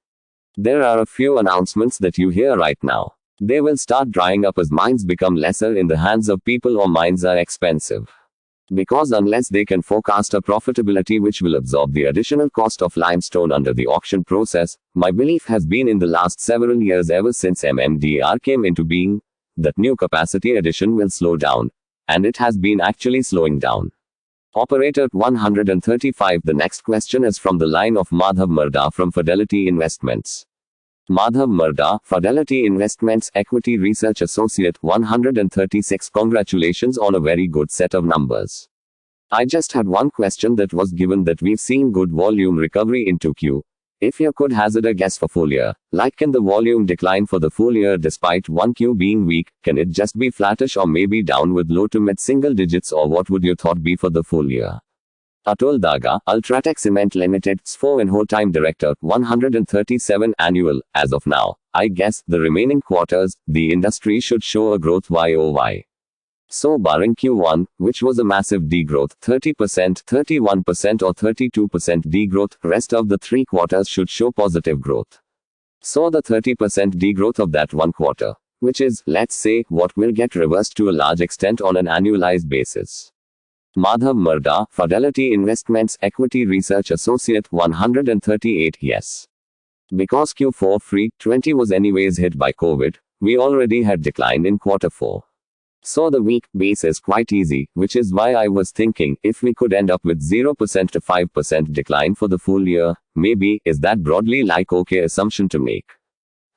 there are a few announcements that you hear right now. They will start drying up as mines become lesser in the hands of people or mines are expensive. Because unless they can forecast a profitability which will absorb the additional cost of limestone under the auction process, my belief has been in the last several years ever since MMDR came into being, that new capacity addition will slow down. And it has been actually slowing down. Operator 135. The next question is from the line of Madhav Marda from Fidelity Investments. Madhav Marda, Fidelity Investments Equity Research Associate, 136. Congratulations on a very good set of numbers. I just had one question that was given that we've seen good volume recovery in 2Q. If you could hazard a guess for full year, like can the volume decline for the full year despite 1Q being weak? Can it just be flattish or maybe down with low to mid single digits, or what would your thought be for the full year? Atul Daga, Ultratech Cement Limited, CFO and whole-time director, 137. Annual. As of now, I guess, the remaining quarters, the industry should show a growth YOY. So barring Q1, which was a massive degrowth, 30%, 31% or 32% degrowth, rest of the 3 quarters should show positive growth. So the 30% degrowth of that 1 quarter, which is, let's say, what will get reversed to a large extent on an annualized basis. Madhav Marda, Fidelity Investments Equity Research Associate, 138. Yes. Because Q4 FY20 was anyways hit by COVID, we already had decline in quarter 4. So the weak base is quite easy, which is why I was thinking if we could end up with 0% to 5% decline for the full year, maybe, is that broadly like okay assumption to make?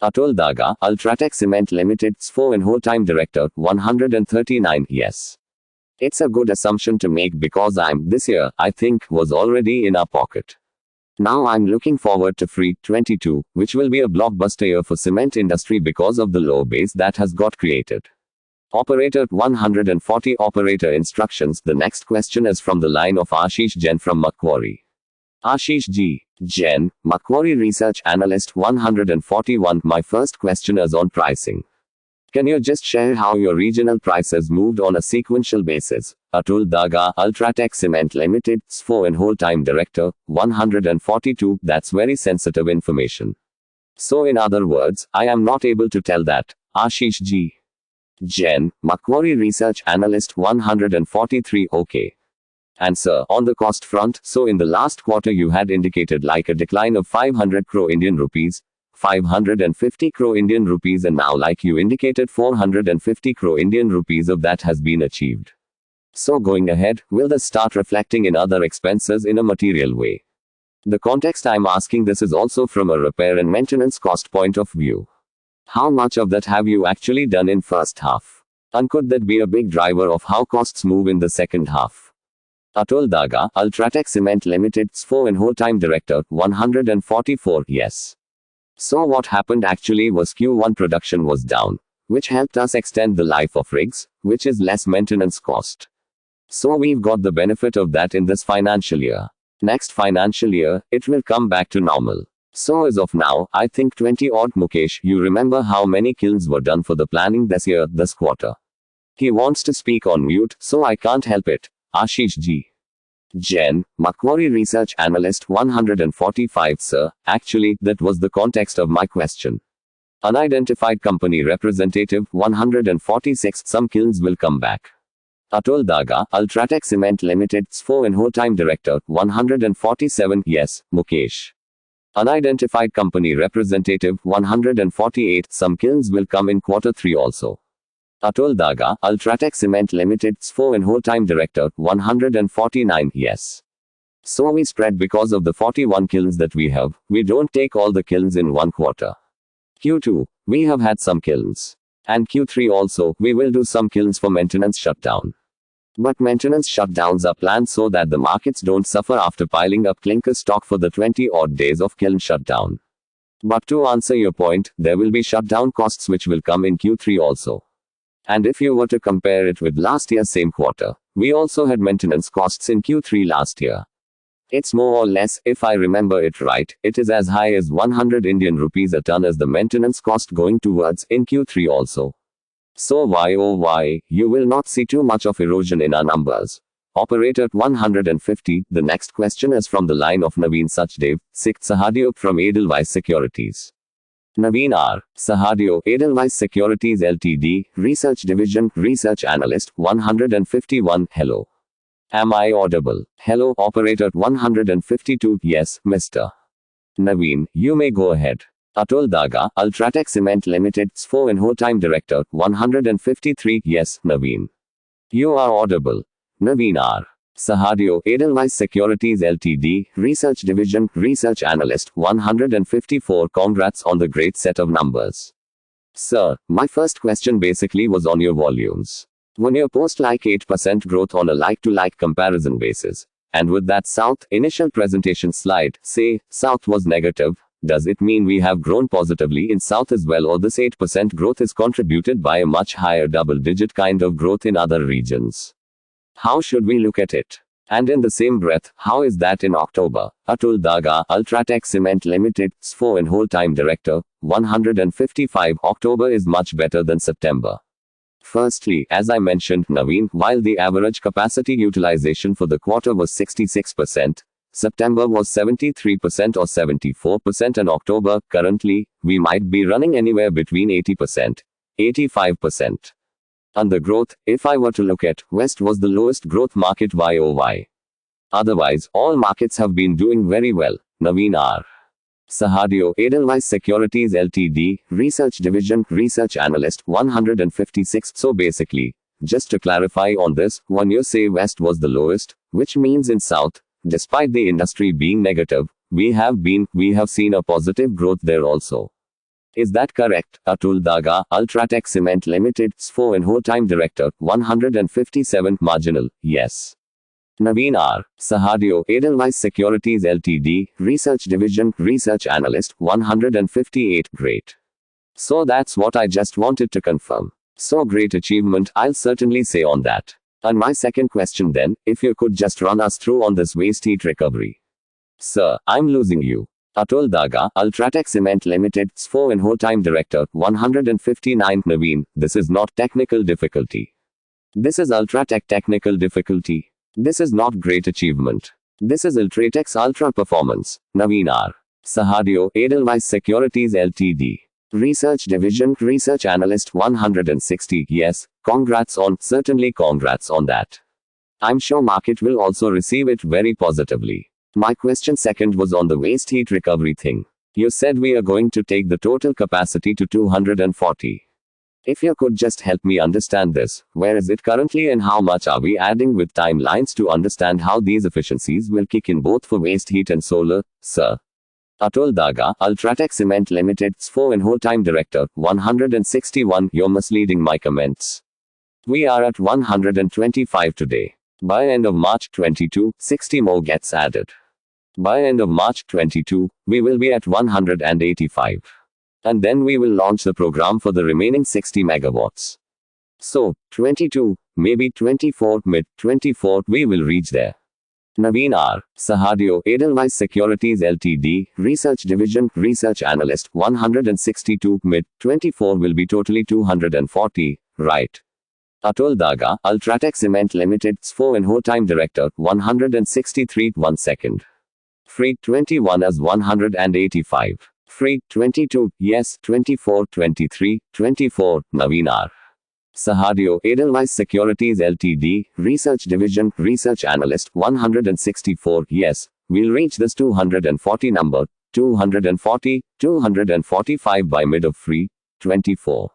Atul Daga, Ultratech Cement Limited, SFO and whole-time director, 139, yes. It's a good assumption to make because this year, I think, was already in our pocket. Now I'm looking forward to FREE 22, which will be a blockbuster year for cement industry because of the low base that has got created. Operator 140 Operator instructions. The next question is from the line of Ashish Jain from Macquarie. Ashish G. Jain, Macquarie Research Analyst 141. My first question is on pricing. Can you just share how your regional prices moved on a sequential basis? Atul Daga, Ultratech Cement Limited, SFO and whole-time director, 142. That's very sensitive information. So in other words, I am not able to tell that. Ashish G. Jain, Macquarie Research Analyst 143. Okay. Answer. On the cost front, so in the last quarter you had indicated like a decline of 500 crore Indian rupees, 550 crore Indian rupees, and now like you indicated 450 crore Indian rupees of that has been achieved. So going ahead, will this start reflecting in other expenses in a material way? The context I'm asking this is also from a repair and maintenance cost point of view. How much of that have you actually done in first half? And could that be a big driver of how costs move in the second half? Atul Daga, Ultratech Cement Limited, SFO and whole-time director, 144. Yes. So what happened actually was Q1 production was down, which helped us extend the life of rigs, which is less maintenance cost. So we've got the benefit of that in this financial year. Next financial year, it will come back to normal. So as of now, I think 20 odd. Mukesh, you remember how many kilns were done for the planning this year, this quarter? He wants to speak on mute, so I can't help it. Ashish G. Jain, Macquarie Research Analyst 145. Sir, actually, that was the context of my question. Unidentified company representative 146. Some kilns will come back. Atul Daga, Ultratech Cement Limited, SFO and whole-time director, 147. Yes, Mukesh. Unidentified company representative 148. Some kilns will come in quarter 3 also. Atul Daga, Ultratech Cement Limited, SFO and whole-time director, 149. Yes. So we spread because of the 41 kilns that we have. We don't take all the kilns in one quarter. Q2, we have had some kilns. And Q3 also, we will do some kilns for maintenance shutdown. But maintenance shutdowns are planned so that the markets don't suffer after piling up clinker stock for the 20 odd days of kiln shutdown. But to answer your point, there will be shutdown costs which will come in Q3 also. And if you were to compare it with last year's same quarter, we also had maintenance costs in Q3 last year. It's more or less, if I remember it right, it is as high as 100 Indian rupees a ton as the maintenance cost going towards in Q3 also. So why oh why, you will not see too much of erosion in our numbers. Operator 150. The next question is from the line of Naveen Sachdev, Sikh Sahadeo from Edelweiss Securities. Naveen R. Sahadeo, Edelweiss Securities Ltd, Research Division, Research Analyst, 151. Hello. Am I audible? Hello, Operator 152. Yes, Mr. Naveen, you may go ahead. Atul Daga, Ultratech Cement Limited, SFO and whole-time director, 153. Yes, Naveen. You are audible. Naveen R. Sahadeo, Edelweiss Securities Ltd, Research Division, Research Analyst, 154. Congrats on the great set of numbers. Sir, my first question basically was on your volumes. When you post like 8% growth on a like-to-like comparison basis, and with that South initial presentation slide, say, South was negative, does it mean we have grown positively in South as well, or this 8% growth is contributed by a much higher double-digit kind of growth in other regions? How should we look at it? And in the same breath, how is that in October? Atul Daga, Ultratech Cement Limited, SFO and whole-time director, 155. October is much better than September. Firstly, as I mentioned, Naveen, while the average capacity utilization for the quarter was 66%, September was 73% or 74%, and October, currently, we might be running anywhere between 80%, 85%. And the growth, if I were to look at, West was the lowest growth market YOY. Otherwise, all markets have been doing very well. Naveen R. Sahadeo, Edelweiss Securities Ltd, Research Division, Research Analyst, 156. So basically, just to clarify on this, when you say West was the lowest, which means in South, despite the industry being negative, we have seen a positive growth there also. Is that correct? Atul Daga, Ultratech Cement Limited, SFO and Whole-Time Director, 157 marginal, yes. Naveen R. Sahadio, Edelweiss Securities Ltd, Research Division, Research Analyst, 158, great. So that's what I just wanted to confirm. So great achievement, I'll certainly say on that. And my second question then, if you could just run us through on this waste heat recovery. Sir, I'm losing you. Atul Daga, Ultratech Cement Limited, SFO and Whole-Time Director, 159 Naveen, this is not technical difficulty. This is Ultratech technical difficulty. This is not great achievement. This is Ultratech's ultra performance. Naveen R. Sahadio, Edelweiss Securities Ltd. Research Division, Research Analyst, 160, yes, certainly congrats on that. I'm sure market will also receive it very positively. My question second was on the waste heat recovery thing. You said we are going to take the total capacity to 240. If you could just help me understand this, where is it currently and how much are we adding with timelines to understand how these efficiencies will kick in both for waste heat and solar, sir? Atul Daga, Ultratech Cement Limited, SFO and Whole-Time Director, 161, you're misleading my comments. We are at 125 today. By end of March 22, 60 more gets added. By end of March 22, we will be at 185. And then we will launch the program for the remaining 60 megawatts. So, 22, maybe 24, mid-24, we will reach there. Naveen R. Sahadio, Edelweiss Securities Ltd, Research Division, Research Analyst, 162, mid-24 will be totally 240, right. Atul Daga, Ultratech Cement Limited, SFO and Whole-Time Director, 163, 1 second. Freight 21 as 185. Freight 22, yes, 24, 23, 24, Naveen R. Sahadio, Edelweiss Securities Ltd, Research Division, Research Analyst, 164, yes, we'll reach this 240 number, 240, 245 by mid of free, 24.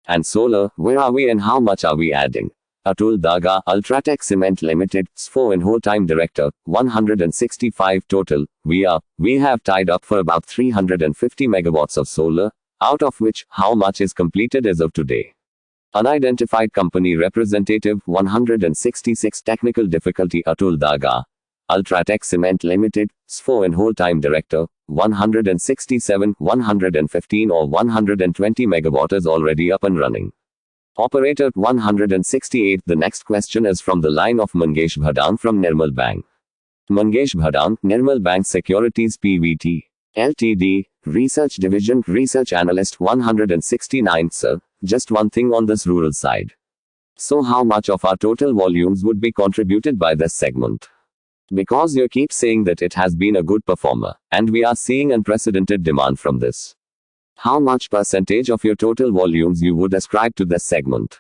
And solar, where are we and how much are we adding? Atul Daga, Ultratech Cement Limited, SFO and Whole-Time Director, 165 total, we have tied up for about 350 megawatts of solar, out of which, how much is completed as of today? Unidentified company representative, 166 technical difficulty. Atul Daga, Ultratech Cement Limited, SFO and Whole-Time Director, 167, 115 or 120 megawatt is already up and running. Operator 168. The next question is from the line of Mangesh Bhadang from Nirmal Bang. Mangesh Bhadang, Nirmal Bang Securities Pvt. Ltd, Research Division, Research Analyst, 169. Sir, just one thing on this rural side. So how much of our total volumes would be contributed by this segment? Because you keep saying that it has been a good performer, and we are seeing unprecedented demand from this. How much percentage of your total volumes you would ascribe to this segment?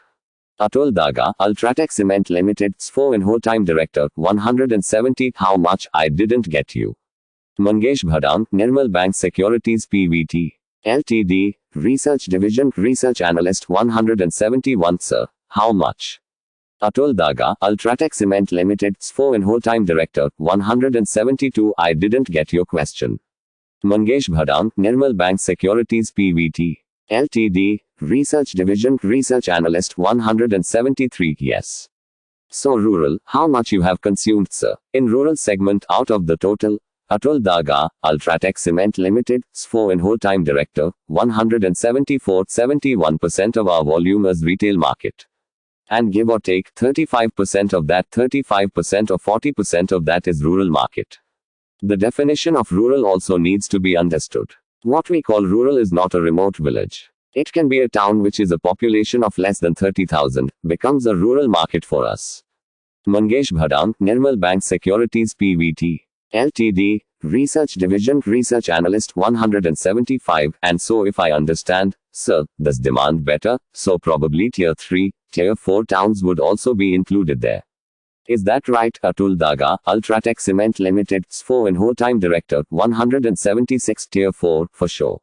Atul Daga, Ultratech Cement Limited, SFO and Whole-Time Director, 170. How much? I didn't get you. Mangesh Bhadang, Nirmal Bang Securities Pvt. Ltd, Research Division, Research Analyst, 171. Sir, how much? Atul Daga, Ultratech Cement Limited, SFO and Whole-Time Director, 172. I didn't get your question. Mangesh Bhadang, Nirmal Bang Securities Pvt. Ltd, Research Division, Research Analyst, 173. Yes. So rural, how much you have consumed, sir? In rural segment out of the total? Atul Daga, Ultratech Cement Limited, SFO and Whole-Time Director, 174. 71% of our volume is retail market. And give or take, 35% of that, 35% or 40% of that is rural market. The definition of rural also needs to be understood. What we call rural is not a remote village. It can be a town which is a population of less than 30,000, becomes a rural market for us. Mangesh Bhadang, Nirmal Bang Securities Pvt. Ltd, Research Division, Research Analyst, 175. And so if I understand, sir, this demand better, so probably tier 3, tier 4 towns would also be included there. Is that right? Atul Daga, Ultratech Cement Limited, SFO and Whole-Time Director, 176. Tier 4, for sure.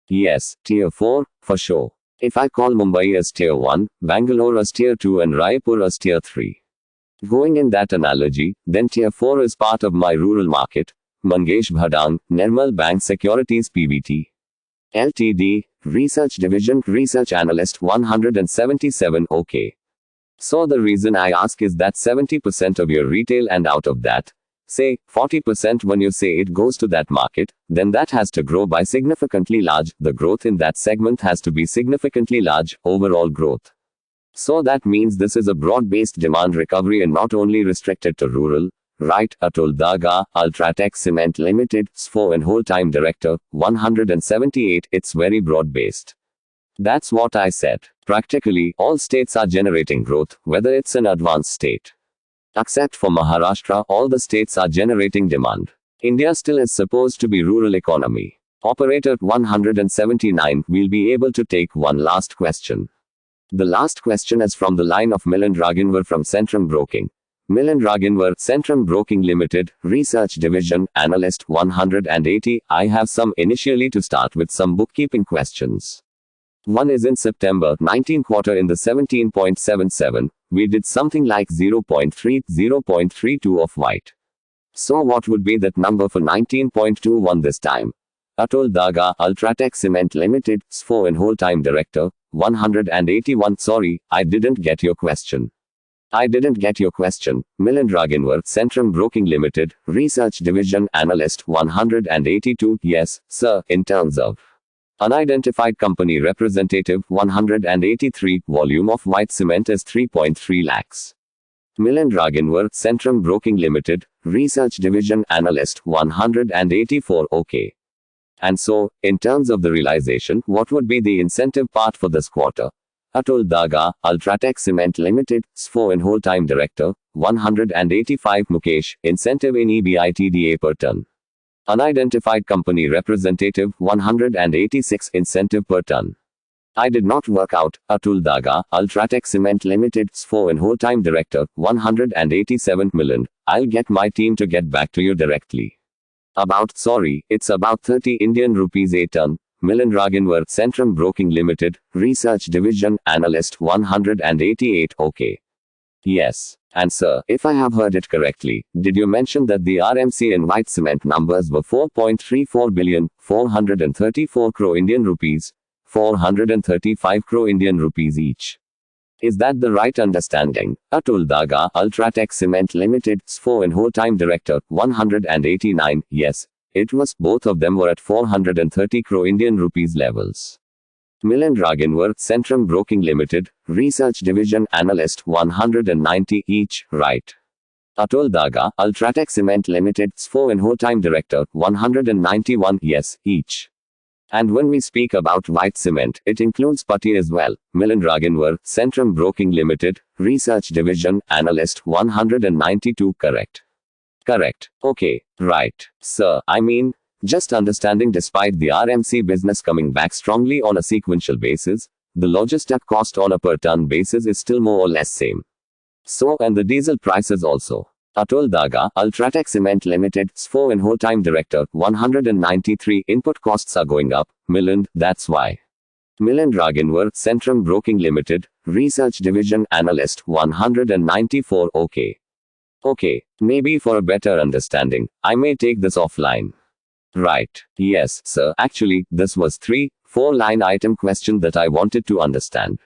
Yes, tier 4, for sure. If I call Mumbai as Tier 1, Bangalore as Tier 2 and Raipur as Tier 3. Going in that analogy, then Tier 4 is part of my rural market, Mangesh Bhadang, Nirmal Bank Securities Pvt. Ltd, Research Division, Research Analyst 177 OK. So the reason I ask is that 70% of your retail, and out of that, say, 40% when you say it goes to that market, then that has to grow by significantly large, the growth in that segment has to be significantly large, overall growth. So that means this is a broad-based demand recovery and not only restricted to rural, right? Atul Daga, Ultratech Cement Limited, SFO and Whole-Time Director, 178, it's very broad-based. That's what I said. Practically, all states are generating growth, whether it's an advanced state. Except for Maharashtra, all the states are generating demand. India still is supposed to be rural economy. Operator 179, we'll be able to take one last question. The last question is from the line of Milind Raginwar from Centrum Broking. Milind Raginwar, Centrum Broking Limited, Research Division, Analyst 180. I have some initially to start with some bookkeeping questions. One is in September 19 quarter in the 17.77, we did something like 0.32 of white. So what would be that number for 19.21 this time? Atul Daga, Ultratech Cement Limited, SFO and Whole-Time Director, 181. Sorry, I didn't get your question. Milind Raginwar, Centrum Broking Limited, Research Division, Analyst 182. Yes, sir, in terms of unidentified company representative 183, volume of white cement is 3.3 lakhs. Milind Raginwar, Centrum Broking Limited, Research Division, Analyst 184. OK. And so, in terms of the realization, what would be the incentive part for this quarter? Atul Daga, Ultratech Cement Limited, SFO and Whole-Time Director, 185. Mukesh, incentive in EBITDA per ton. Unidentified company representative 186, incentive per ton. I did not work out. Atul Daga, Ultratech Cement Limited, SFO and Whole-Time Director, 187. Milind, I'll get my team to get back to you directly. It's about 30 Indian rupees a ton. Milind Raginwar, Centrum Broking Limited, Research Division, Analyst 188. OK. Yes. And sir, if I have heard it correctly, did you mention that the RMC and white cement numbers were 4.34 billion, 434 crore Indian rupees, 435 crore Indian rupees each? Is that the right understanding? Atul Daga, Ultratech Cement Limited, SFO and Whole-Time Director, 189. Yes, it was. Both of them were at 430 crore Indian rupees levels. Milind Raginwar, Centrum Broking Limited, Research Division, Analyst 190 each, right. Atul Daga, Ultratech Cement Limited, SFO and Whole-Time Director, 191, yes, each. And when we speak about white cement, it includes putty as well. Milind Raginwar, Centrum Broking Limited, Research Division, Analyst 192, correct. Correct. Okay, right. Sir, I mean, just understanding despite the RMC business coming back strongly on a sequential basis, the logistic cost on a per ton basis is still more or less same. So, and the diesel prices also. Atul Daga, Ultratech Cement Limited, SFO and Whole-Time Director, 193, input costs are going up. Milind, that's why. Milind Raginwar, Centrum Broking Limited, Research Division, Analyst 194. OK. Okay, maybe for a better understanding, I may take this offline. Right. Yes, sir. Actually, this was 3-4 line item question that I wanted to understand.